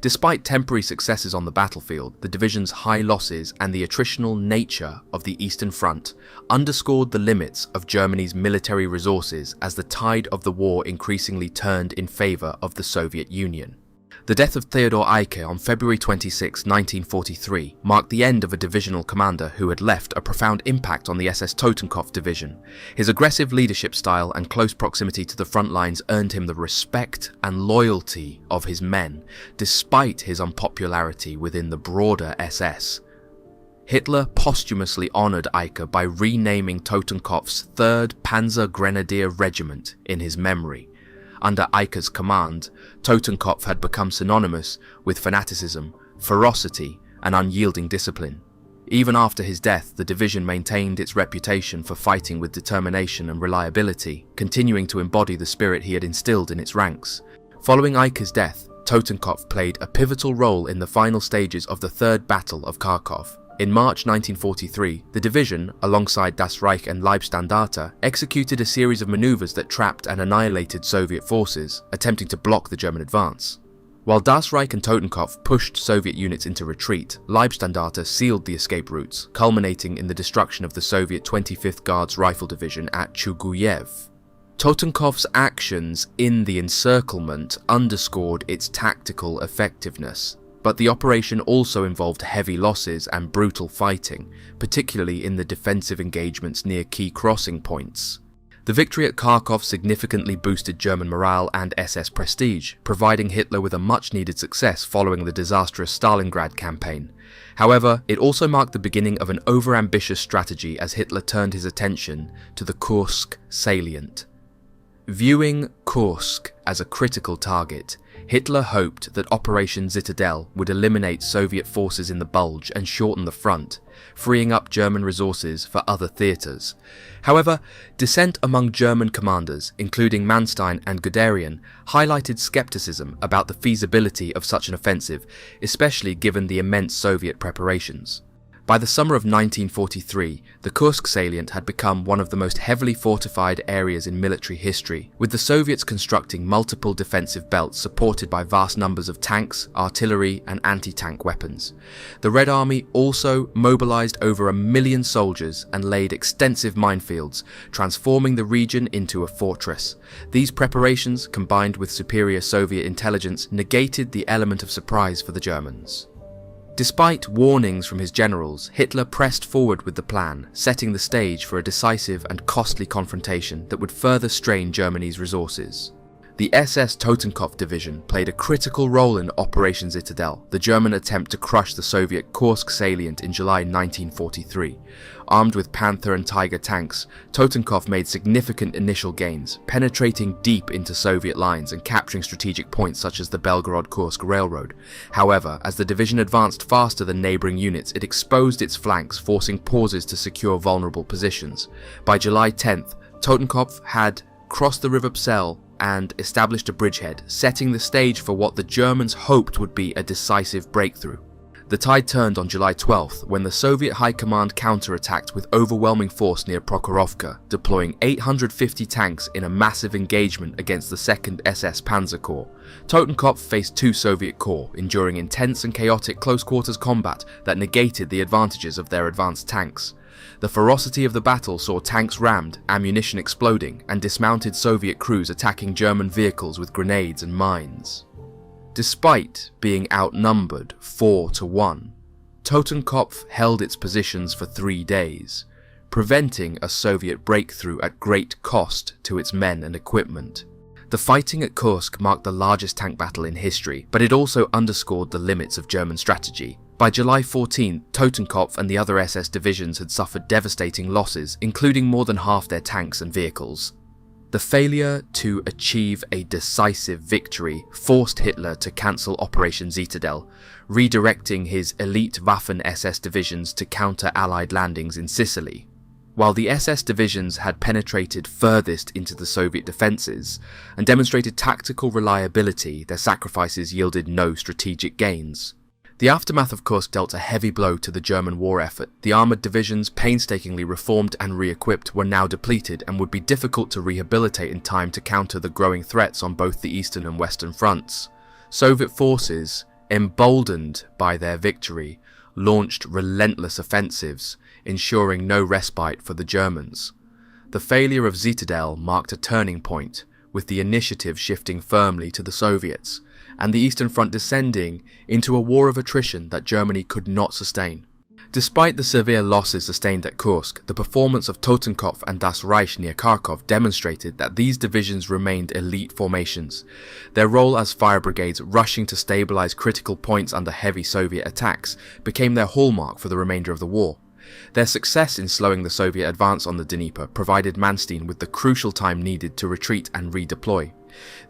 Despite temporary successes on the battlefield, the division's high losses and the attritional nature of the Eastern Front underscored the limits of Germany's military resources as the tide of the war increasingly turned in favour of the Soviet Union. The death of Theodor Eicke on February 26, 1943 marked the end of a divisional commander who had left a profound impact on the SS Totenkopf Division. His aggressive leadership style and close proximity to the front lines earned him the respect and loyalty of his men, despite his unpopularity within the broader SS. Hitler posthumously honoured Eicke by renaming Totenkopf's 3rd Panzer Grenadier Regiment in his memory. Under Eicke's command, Totenkopf had become synonymous with fanaticism, ferocity, and unyielding discipline. Even after his death, the division maintained its reputation for fighting with determination and reliability, continuing to embody the spirit he had instilled in its ranks. Following Eicke's death, Totenkopf played a pivotal role in the final stages of the Third Battle of Kharkiv. In March 1943, the division, alongside Das Reich and Leibstandarte, executed a series of maneuvers that trapped and annihilated Soviet forces, attempting to block the German advance. While Das Reich and Totenkopf pushed Soviet units into retreat, Leibstandarte sealed the escape routes, culminating in the destruction of the Soviet 25th Guards Rifle Division at Chuguyev. Totenkopf's actions in the encirclement underscored its tactical effectiveness. But the operation also involved heavy losses and brutal fighting, particularly in the defensive engagements near key crossing points. The victory at Kharkiv significantly boosted German morale and SS prestige, providing Hitler with a much-needed success following the disastrous Stalingrad campaign. However, it also marked the beginning of an over-ambitious strategy as Hitler turned his attention to the Kursk salient. Viewing Kursk as a critical target, Hitler hoped that Operation Citadel would eliminate Soviet forces in the Bulge and shorten the front, freeing up German resources for other theatres. However, dissent among German commanders, including Manstein and Guderian, highlighted skepticism about the feasibility of such an offensive, especially given the immense Soviet preparations. By the summer of 1943, the Kursk salient had become one of the most heavily fortified areas in military history, with the Soviets constructing multiple defensive belts supported by vast numbers of tanks, artillery, and anti-tank weapons. The Red Army also mobilized over 1 million soldiers and laid extensive minefields, transforming the region into a fortress. These preparations, combined with superior Soviet intelligence, negated the element of surprise for the Germans. Despite warnings from his generals, Hitler pressed forward with the plan, setting the stage for a decisive and costly confrontation that would further strain Germany's resources. The SS Totenkopf Division played a critical role in Operation Citadel, the German attempt to crush the Soviet Kursk salient in July 1943. Armed with Panther and Tiger tanks, Totenkopf made significant initial gains, penetrating deep into Soviet lines and capturing strategic points such as the Belgorod-Kursk Railroad. However, as the division advanced faster than neighbouring units, it exposed its flanks, forcing pauses to secure vulnerable positions. By July 10th, Totenkopf had crossed the River Psel and established a bridgehead, setting the stage for what the Germans hoped would be a decisive breakthrough. The tide turned on July 12th when the Soviet High Command counterattacked with overwhelming force near Prokhorovka, deploying 850 tanks in a massive engagement against the 2nd SS Panzer Corps. Totenkopf faced 2 Soviet corps, enduring intense and chaotic close-quarters combat that negated the advantages of their advanced tanks. The ferocity of the battle saw tanks rammed, ammunition exploding, and dismounted Soviet crews attacking German vehicles with grenades and mines. Despite being outnumbered 4-1, Totenkopf held its positions for 3 days, preventing a Soviet breakthrough at great cost to its men and equipment. The fighting at Kursk marked the largest tank battle in history, but it also underscored the limits of German strategy. By July 14, Totenkopf and the other SS divisions had suffered devastating losses, including more than half their tanks and vehicles. The failure to achieve a decisive victory forced Hitler to cancel Operation Zitadelle, redirecting his elite Waffen-SS divisions to counter Allied landings in Sicily. While the SS divisions had penetrated furthest into the Soviet defences and demonstrated tactical reliability, their sacrifices yielded no strategic gains. The aftermath of Kursk dealt a heavy blow to the German war effort. The armoured divisions, painstakingly reformed and re-equipped, were now depleted and would be difficult to rehabilitate in time to counter the growing threats on both the eastern and western fronts. Soviet forces, emboldened by their victory, launched relentless offensives, ensuring no respite for the Germans. The failure of Zitadelle marked a turning point, with the initiative shifting firmly to the Soviets, and the Eastern Front descending into a war of attrition that Germany could not sustain. Despite the severe losses sustained at Kursk, the performance of Totenkopf and Das Reich near Kharkiv demonstrated that these divisions remained elite formations, their role as fire brigades rushing to stabilize critical points under heavy Soviet attacks became their hallmark for the remainder of the war. Their success in slowing the Soviet advance on the Dnieper provided Manstein with the crucial time needed to retreat and redeploy.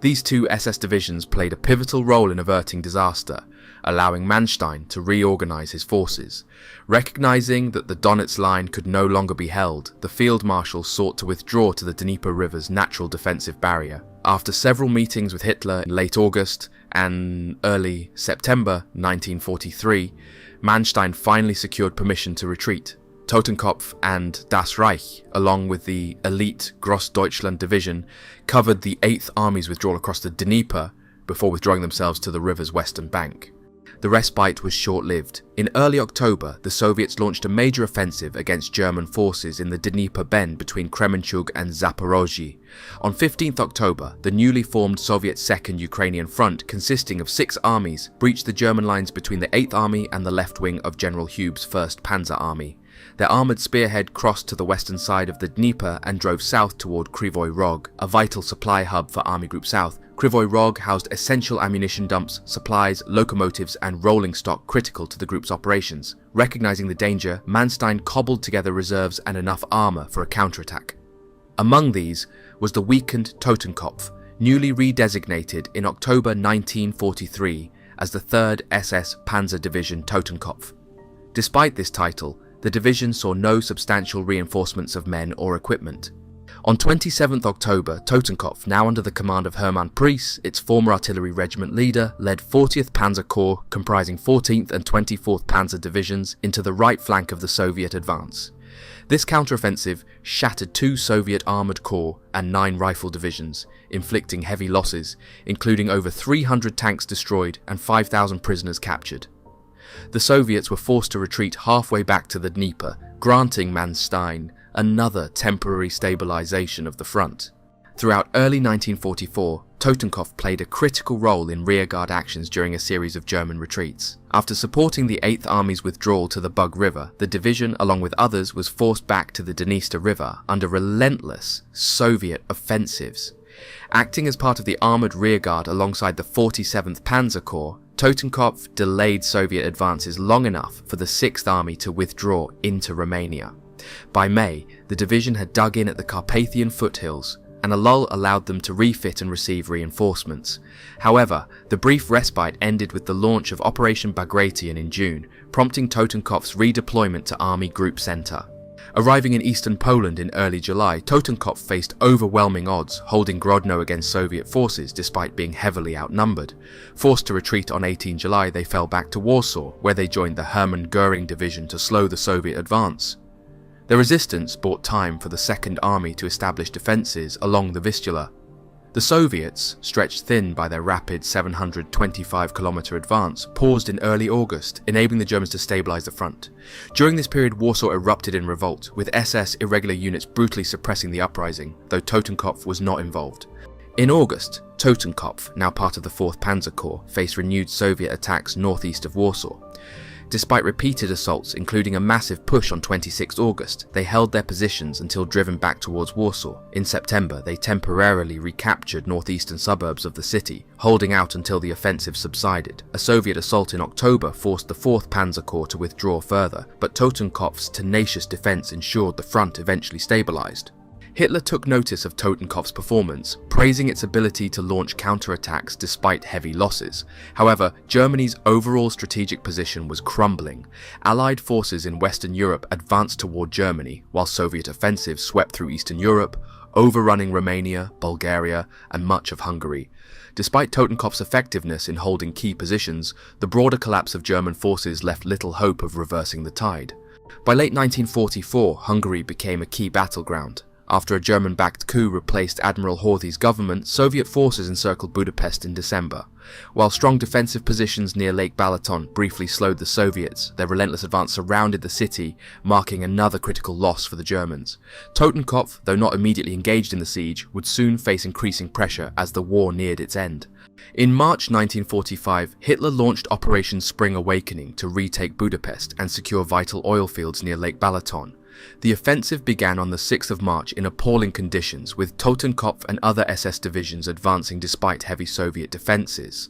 These 2 SS divisions played a pivotal role in averting disaster, allowing Manstein to reorganize his forces. Recognizing that the Donets line could no longer be held, the Field Marshal sought to withdraw to the Dnieper River's natural defensive barrier. After several meetings with Hitler in late August and early September 1943, Manstein finally secured permission to retreat. Totenkopf and Das Reich, along with the elite Grossdeutschland division, covered the 8th Army's withdrawal across the Denieper before withdrawing themselves to the river's western bank. The respite was short-lived. In early October, the Soviets launched a major offensive against German forces in the Dnieper bend between Kremenchug and Zaporozhye. On 15th October, the newly formed Soviet Second Ukrainian Front, consisting of 6 armies, breached the German lines between the 8th Army and the left wing of General Hube's 1st Panzer Army. Their armoured spearhead crossed to the western side of the Dnieper and drove south toward Kryvyi Rog, a vital supply hub for Army Group South. Kryvyi Rog housed essential ammunition dumps, supplies, locomotives and rolling stock critical to the group's operations. Recognizing the danger, Manstein cobbled together reserves and enough armour for a counterattack. Among these was the weakened Totenkopf, newly redesignated in October 1943 as the 3rd SS Panzer Division Totenkopf. Despite this title, the division saw no substantial reinforcements of men or equipment. On 27th October, Totenkopf, now under the command of Hermann Priess, its former artillery regiment leader, led 40th Panzer Corps, comprising 14th and 24th Panzer Divisions, into the right flank of the Soviet advance. This counteroffensive shattered 2 Soviet armoured corps and 9 rifle divisions, inflicting heavy losses, including over 300 tanks destroyed and 5,000 prisoners captured. The Soviets were forced to retreat halfway back to the Dnieper, granting Manstein another temporary stabilization of the front. Throughout early 1944, Totenkopf played a critical role in rearguard actions during a series of German retreats. After supporting the 8th Army's withdrawal to the Bug River, the division, along with others, was forced back to the Dniester River under relentless Soviet offensives. Acting as part of the armoured rearguard alongside the 47th Panzer Corps, Totenkopf delayed Soviet advances long enough for the 6th Army to withdraw into Romania. By May, the division had dug in at the Carpathian foothills, and a lull allowed them to refit and receive reinforcements. However, the brief respite ended with the launch of Operation Bagration in June, prompting Totenkopf's redeployment to Army Group Center. Arriving in eastern Poland in early July, Totenkopf faced overwhelming odds, holding Grodno against Soviet forces despite being heavily outnumbered. Forced to retreat on 18 July, they fell back to Warsaw, where they joined the Hermann Göring Division to slow the Soviet advance. The resistance bought time for the Second Army to establish defences along the Vistula. The Soviets, stretched thin by their rapid 725-kilometre advance, paused in early August, enabling the Germans to stabilise the front. During this period, Warsaw erupted in revolt, with SS irregular units brutally suppressing the uprising, though Totenkopf was not involved. In August, Totenkopf, now part of the 4th Panzer Corps, faced renewed Soviet attacks northeast of Warsaw. Despite repeated assaults, including a massive push on 26 August, they held their positions until driven back towards Warsaw. In September, they temporarily recaptured northeastern suburbs of the city, holding out until the offensive subsided. A Soviet assault in October forced the 4th Panzer Corps to withdraw further, but Totenkopf's tenacious defense ensured the front eventually stabilized. Hitler took notice of Totenkopf's performance, praising its ability to launch counterattacks despite heavy losses. However, Germany's overall strategic position was crumbling. Allied forces in Western Europe advanced toward Germany, while Soviet offensives swept through Eastern Europe, overrunning Romania, Bulgaria, and much of Hungary. Despite Totenkopf's effectiveness in holding key positions, the broader collapse of German forces left little hope of reversing the tide. By late 1944, Hungary became a key battleground. After a German-backed coup replaced Admiral Horthy's government, Soviet forces encircled Budapest in December. While strong defensive positions near Lake Balaton briefly slowed the Soviets, their relentless advance surrounded the city, marking another critical loss for the Germans. Totenkopf, though not immediately engaged in the siege, would soon face increasing pressure as the war neared its end. In March 1945, Hitler launched Operation Spring Awakening to retake Budapest and secure vital oil fields near Lake Balaton. The offensive began on the 6th of March in appalling conditions, with Totenkopf and other SS divisions advancing despite heavy Soviet defences.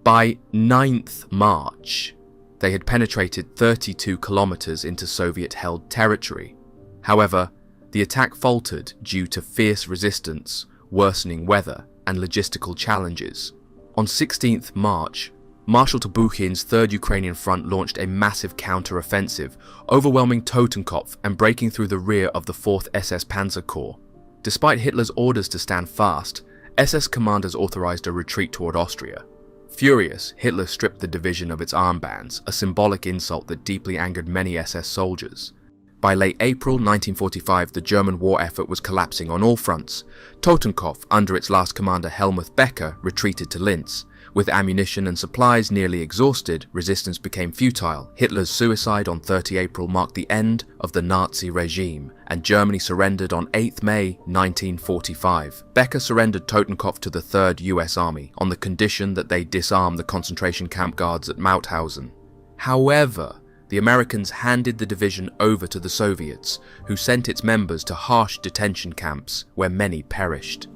By 9th March, they had penetrated 32 kilometres into Soviet-held territory. However, the attack faltered due to fierce resistance, worsening weather, and logistical challenges. On 16th March, Marshal Tubuchin's 3rd Ukrainian Front launched a massive counter-offensive, overwhelming Totenkopf and breaking through the rear of the 4th SS Panzer Corps. Despite Hitler's orders to stand fast, SS commanders authorized a retreat toward Austria. Furious, Hitler stripped the division of its armbands, a symbolic insult that deeply angered many SS soldiers. By late April 1945, the German war effort was collapsing on all fronts. Totenkopf, under its last commander Helmuth Becker, retreated to Linz. With ammunition and supplies nearly exhausted, resistance became futile. Hitler's suicide on 30 April marked the end of the Nazi regime, and Germany surrendered on 8 May 1945. Becker surrendered Totenkopf to the 3rd US Army on the condition that they disarm the concentration camp guards at Mauthausen. However, the Americans handed the division over to the Soviets, who sent its members to harsh detention camps where many perished.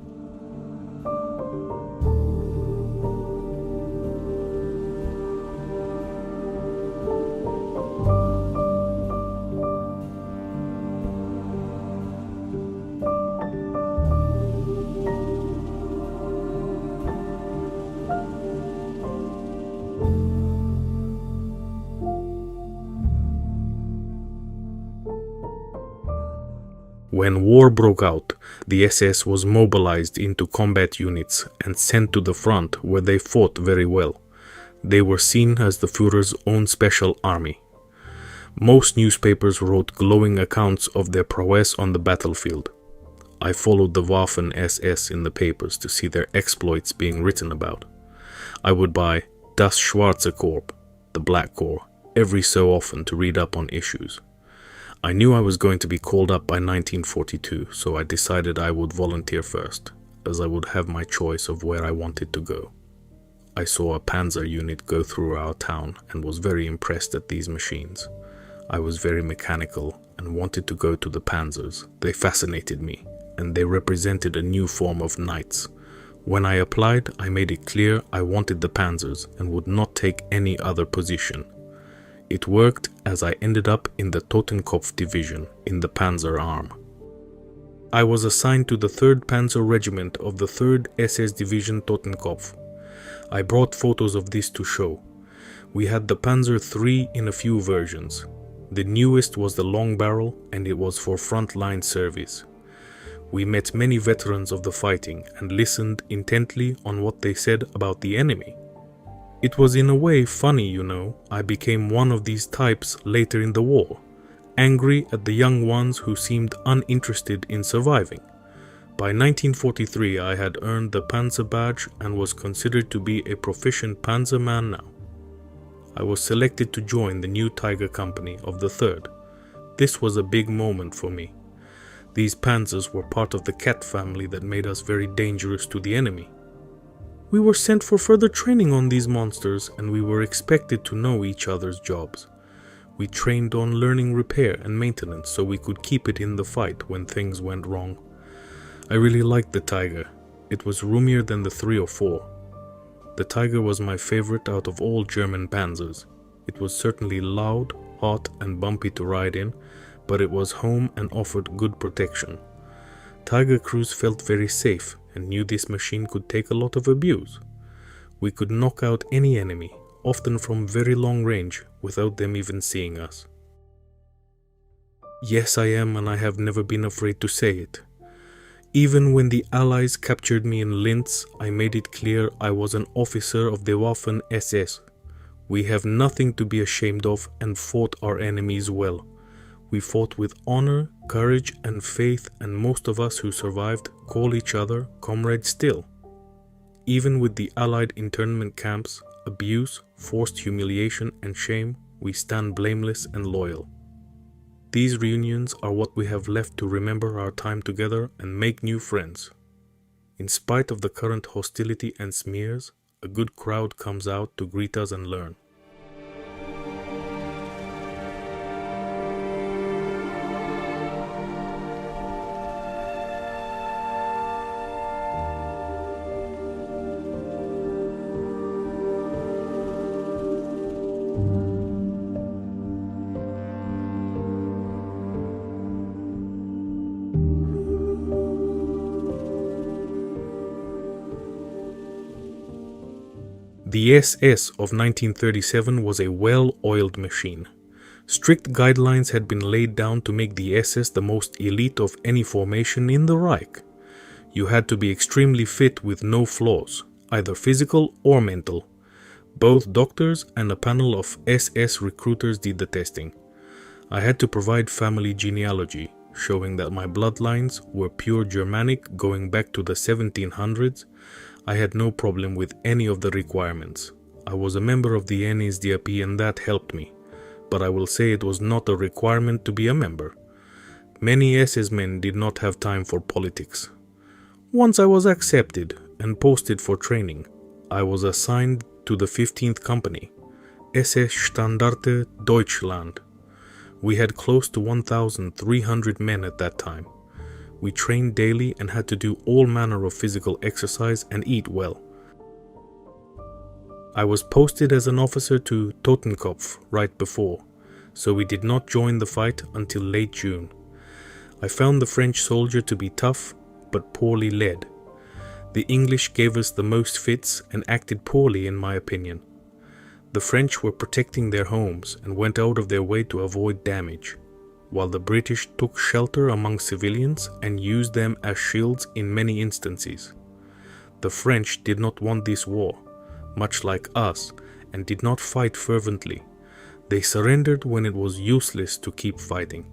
When war broke out, the SS was mobilized into combat units and sent to the front, where they fought very well. They were seen as the Führer's own special army. Most newspapers wrote glowing accounts of their prowess on the battlefield. I followed the Waffen-SS in the papers to see their exploits being written about. I would buy Das Schwarze Korps, the Black Corps, every so often to read up on issues. I knew I was going to be called up by 1942, so I decided I would volunteer first, as I would have my choice of where I wanted to go. I saw a panzer unit go through our town and was very impressed at these machines. I was very mechanical and wanted to go to the panzers. They fascinated me, and they represented a new form of knights. When I applied, I made it clear I wanted the panzers and would not take any other position. It worked, as I ended up in the Totenkopf Division in the Panzer Arm. I was assigned to the 3rd Panzer Regiment of the 3rd SS Division Totenkopf. I brought photos of this to show. We had the Panzer III in a few versions. The newest was the long barrel, and it was for frontline service. We met many veterans of the fighting and listened intently on what they said about the enemy. It was in a way funny, you know. I became one of these types later in the war, angry at the young ones who seemed uninterested in surviving. By 1943 I had earned the Panzer badge and was considered to be a proficient Panzerman now. I was selected to join the new Tiger Company of the 3rd. This was a big moment for me. These Panzers were part of the cat family that made us very dangerous to the enemy. We were sent for further training on these monsters, and we were expected to know each other's jobs. We trained on learning repair and maintenance so we could keep it in the fight when things went wrong. I really liked the Tiger. It was roomier than the 304. The Tiger was my favorite out of all German Panzers. It was certainly loud, hot and bumpy to ride in, but it was home and offered good protection. Tiger crews felt very safe and knew this machine could take a lot of abuse. We could knock out any enemy, often from very long range, without them even seeing us. Yes, I am, and I have never been afraid to say it. Even when the Allies captured me in Linz, I made it clear I was an officer of the Waffen-SS. We have nothing to be ashamed of and fought our enemies well. We fought with honor, courage and faith, and most of us who survived call each other comrades still. Even with the Allied internment camps, abuse, forced humiliation and shame, we stand blameless and loyal. These reunions are what we have left to remember our time together and make new friends. In spite of the current hostility and smears, a good crowd comes out to greet us and learn. The SS of 1937 was a well-oiled machine. Strict guidelines had been laid down to make the SS the most elite of any formation in the Reich. You had to be extremely fit with no flaws, either physical or mental. Both doctors and a panel of SS recruiters did the testing. I had to provide family genealogy, showing that my bloodlines were pure Germanic going back to the 1700s. I had no problem with any of the requirements. I was a member of the NSDAP and that helped me, but I will say it was not a requirement to be a member. Many SS men did not have time for politics. Once I was accepted and posted for training, I was assigned to the 15th Company, SS Standarte Deutschland. We had close to 1,300 men at that time. We trained daily and had to do all manner of physical exercise and eat well. I was posted as an officer to Totenkopf right before, so we did not join the fight until late June. I found the French soldier to be tough, but poorly led. The English gave us the most fits and acted poorly in my opinion. The French were protecting their homes and went out of their way to avoid damage, while the British took shelter among civilians and used them as shields in many instances. The French did not want this war, much like us, and did not fight fervently. They surrendered when it was useless to keep fighting.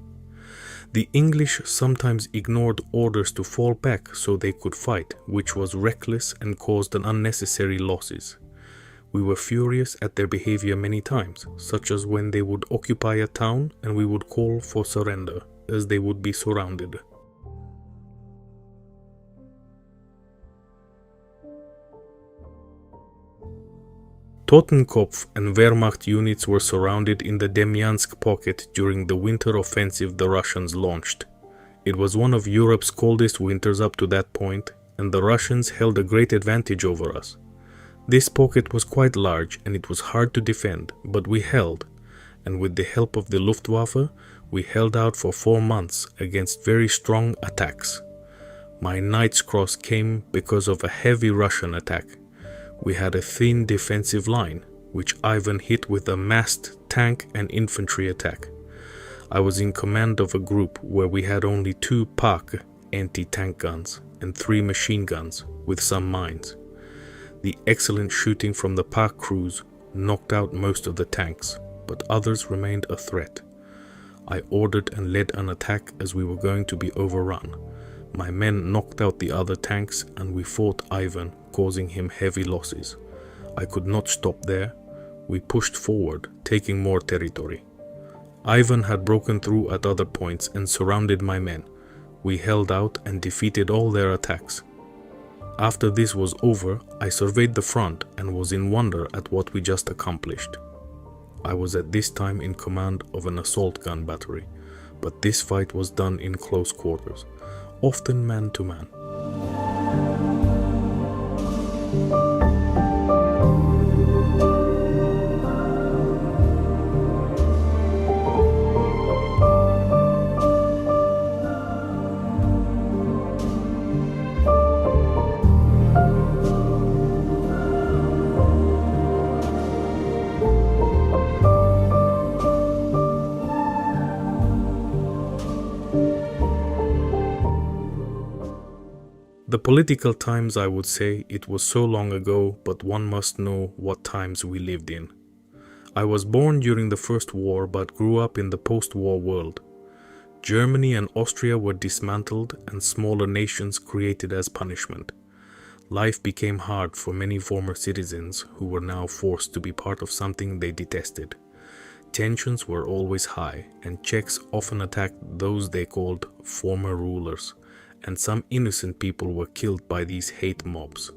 The English sometimes ignored orders to fall back so they could fight, which was reckless and caused unnecessary losses. We were furious at their behavior many times, such as when they would occupy a town and we would call for surrender, as they would be surrounded. Totenkopf and Wehrmacht units were surrounded in the Demyansk pocket during the winter offensive the Russians launched. It was one of Europe's coldest winters up to that point, and the Russians held a great advantage over us. This pocket was quite large and it was hard to defend, but we held, and with the help of the Luftwaffe, we held out for 4 months against very strong attacks. My Knight's Cross came because of a heavy Russian attack. We had a thin defensive line, which Ivan hit with a massed tank and infantry attack. I was in command of a group where we had only 2 PaK anti-tank guns and 3 machine guns with some mines. The excellent shooting from the PaK crews knocked out most of the tanks, but others remained a threat. I ordered and led an attack as we were going to be overrun. My men knocked out the other tanks and we fought Ivan, causing him heavy losses. I could not stop there. We pushed forward, taking more territory. Ivan had broken through at other points and surrounded my men. We held out and defeated all their attacks. After this was over, I surveyed the front and was in wonder at what we just accomplished. I was at this time in command of an assault gun battery, but this fight was done in close quarters, often man to man. The political times, I would say, it was so long ago, but one must know what times we lived in. I was born during the First War, but grew up in the post-war world. Germany and Austria were dismantled and smaller nations created as punishment. Life became hard for many former citizens who were now forced to be part of something they detested. Tensions were always high, and Czechs often attacked those they called former rulers, and some innocent people were killed by these hate mobs.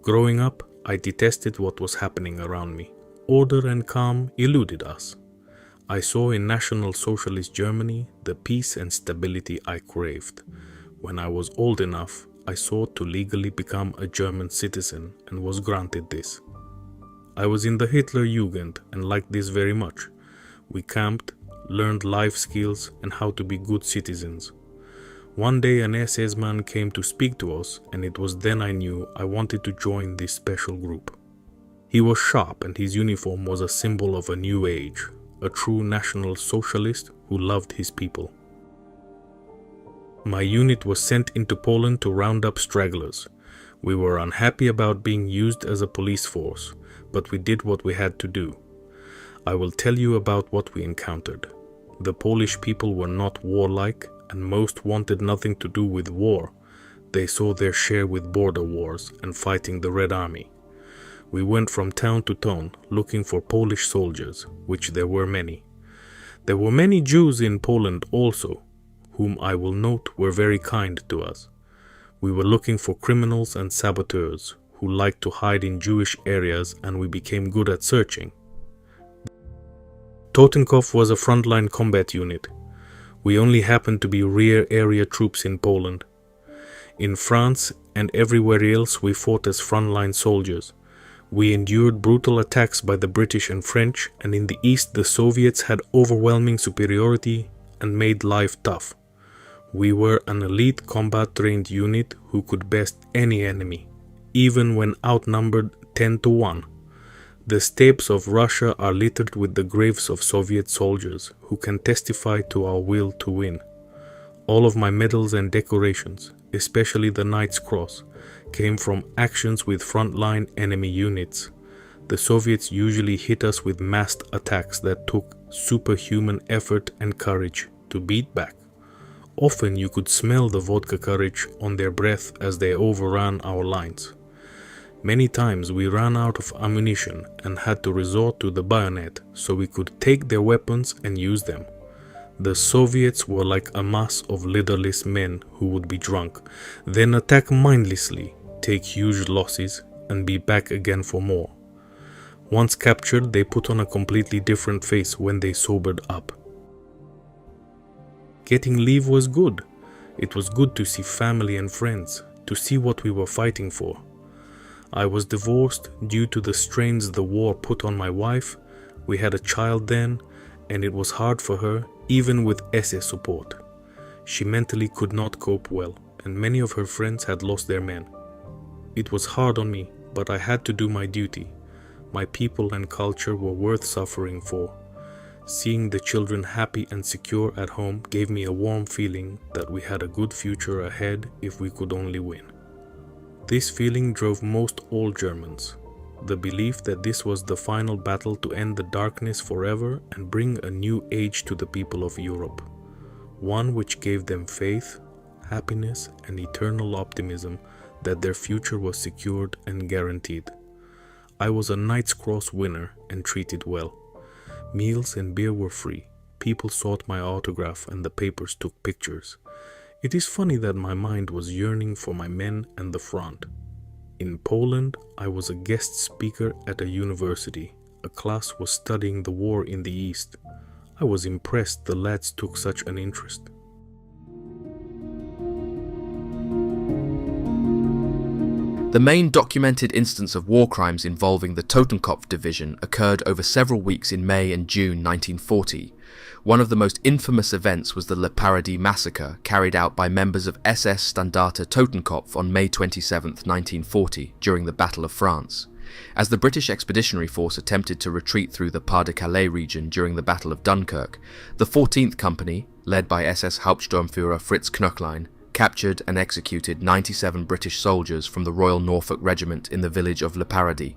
Growing up, I detested what was happening around me. Order and calm eluded us. I saw in National Socialist Germany the peace and stability I craved. When I was old enough, I sought to legally become a German citizen and was granted this. I was in the Hitler Jugend and liked this very much. We camped, learned life skills and how to be good citizens. One day an SS man came to speak to us, and it was then I knew I wanted to join this special group. He was sharp and his uniform was a symbol of a new age, a true National Socialist who loved his people. My unit was sent into Poland to round up stragglers. We were unhappy about being used as a police force, but we did what we had to do. I will tell you about what we encountered. The Polish people were not warlike, and most wanted nothing to do with war. They saw their share with border wars and fighting the Red Army. We went from town to town looking for Polish soldiers, which there were many. There were many Jews in Poland also, whom I will note were very kind to us. We were looking for criminals and saboteurs who liked to hide in Jewish areas, and we became good at searching. Totenkopf was a frontline combat unit. We only happened to be rear area troops in Poland. In France and everywhere else we fought as frontline soldiers. We endured brutal attacks by the British and French, and in the east the Soviets had overwhelming superiority and made life tough. We were an elite combat-trained unit who could best any enemy, even when outnumbered 10 to 1. The steppes of Russia are littered with the graves of Soviet soldiers who can testify to our will to win. All of my medals and decorations, especially the Knight's Cross, came from actions with frontline enemy units. The Soviets usually hit us with massed attacks that took superhuman effort and courage to beat back. Often you could smell the vodka courage on their breath as they overran our lines. Many times we ran out of ammunition and had to resort to the bayonet so we could take their weapons and use them. The Soviets were like a mass of leaderless men who would be drunk, then attack mindlessly, take huge losses, and be back again for more. Once captured, they put on a completely different face when they sobered up. Getting leave was good. It was good to see family and friends, to see what we were fighting for. I was divorced due to the strains the war put on my wife. We had a child then, and it was hard for her, even with SS support. She mentally could not cope well, and many of her friends had lost their men. It was hard on me, but I had to do my duty. My people and culture were worth suffering for. Seeing the children happy and secure at home gave me a warm feeling that we had a good future ahead if we could only win. This feeling drove most all Germans. The belief that this was the final battle to end the darkness forever and bring a new age to the people of Europe. One which gave them faith, happiness, and eternal optimism that their future was secured and guaranteed. I was a Knight's Cross winner and treated well. Meals and beer were free. People sought my autograph and the papers took pictures. It is funny that my mind was yearning for my men and the front. In Poland, I was a guest speaker at a university. A class was studying the war in the East. I was impressed the lads took such an interest. The main documented instance of war crimes involving the Totenkopf Division occurred over several weeks in May and June 1940. One of the most infamous events was the Le Paradis massacre carried out by members of SS Totenkopf on May 27, 1940, during the Battle of France. As the British Expeditionary Force attempted to retreat through the Pas-de-Calais region during the Battle of Dunkirk, the 14th Company, led by SS Hauptsturmführer Fritz Knöchlein, captured and executed 97 British soldiers from the Royal Norfolk Regiment in the village of Le Paradis.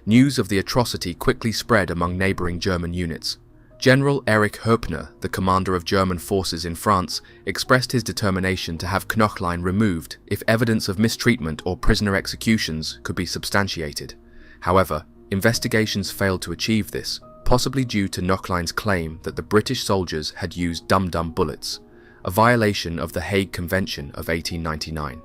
News of the atrocity quickly spread among neighbouring German units. General Erich Höppner, the commander of German forces in France, expressed his determination to have Knöchlein removed if evidence of mistreatment or prisoner executions could be substantiated. However, investigations failed to achieve this, possibly due to Knöchlein's claim that the British soldiers had used dum-dum bullets, a violation of the Hague Convention of 1899.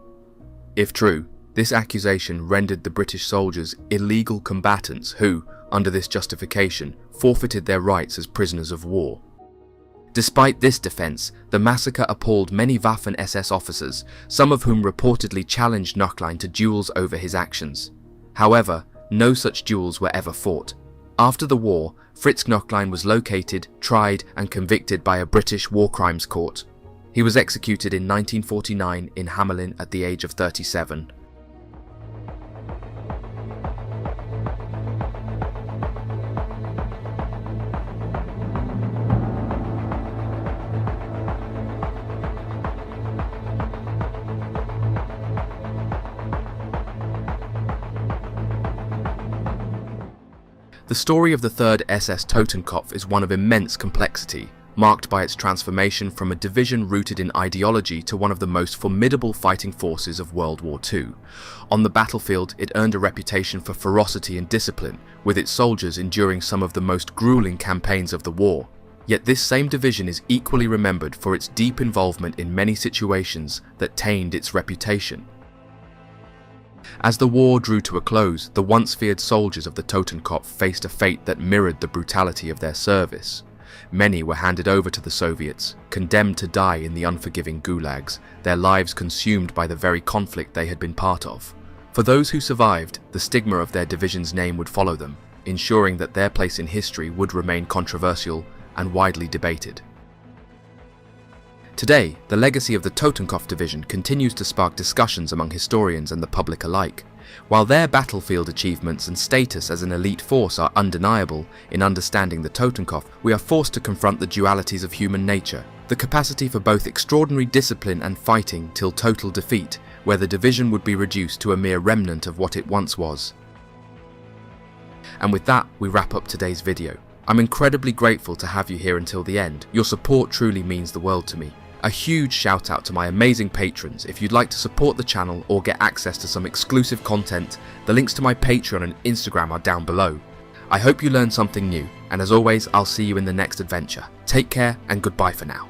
If true, this accusation rendered the British soldiers illegal combatants who, under this justification, forfeited their rights as prisoners of war. Despite this defence, the massacre appalled many Waffen-SS officers, some of whom reportedly challenged Knöchlein to duels over his actions. However, no such duels were ever fought. After the war, Fritz Knöchlein was located, tried and convicted by a British war crimes court. He was executed in 1949 in Hamelin at the age of 37. The story of the 3rd SS Totenkopf is one of immense complexity, marked by its transformation from a division rooted in ideology to one of the most formidable fighting forces of World War II. On the battlefield, it earned a reputation for ferocity and discipline, with its soldiers enduring some of the most grueling campaigns of the war. Yet this same division is equally remembered for its deep involvement in many situations that tainted its reputation. As the war drew to a close, the once feared soldiers of the Totenkopf faced a fate that mirrored the brutality of their service. Many were handed over to the Soviets, condemned to die in the unforgiving gulags, their lives consumed by the very conflict they had been part of. For those who survived, the stigma of their division's name would follow them, ensuring that their place in history would remain controversial and widely debated. Today, the legacy of the Totenkopf Division continues to spark discussions among historians and the public alike. While their battlefield achievements and status as an elite force are undeniable, in understanding the Totenkopf, we are forced to confront the dualities of human nature, the capacity for both extraordinary discipline and fighting till total defeat, where the division would be reduced to a mere remnant of what it once was. And with that, we wrap up today's video. I'm incredibly grateful to have you here until the end. Your support truly means the world to me. A huge shout out to my amazing patrons. If you'd like to support the channel or get access to some exclusive content, the links to my Patreon and Instagram are down below. I hope you learned something new, and as always, I'll see you in the next adventure. Take care and goodbye for now.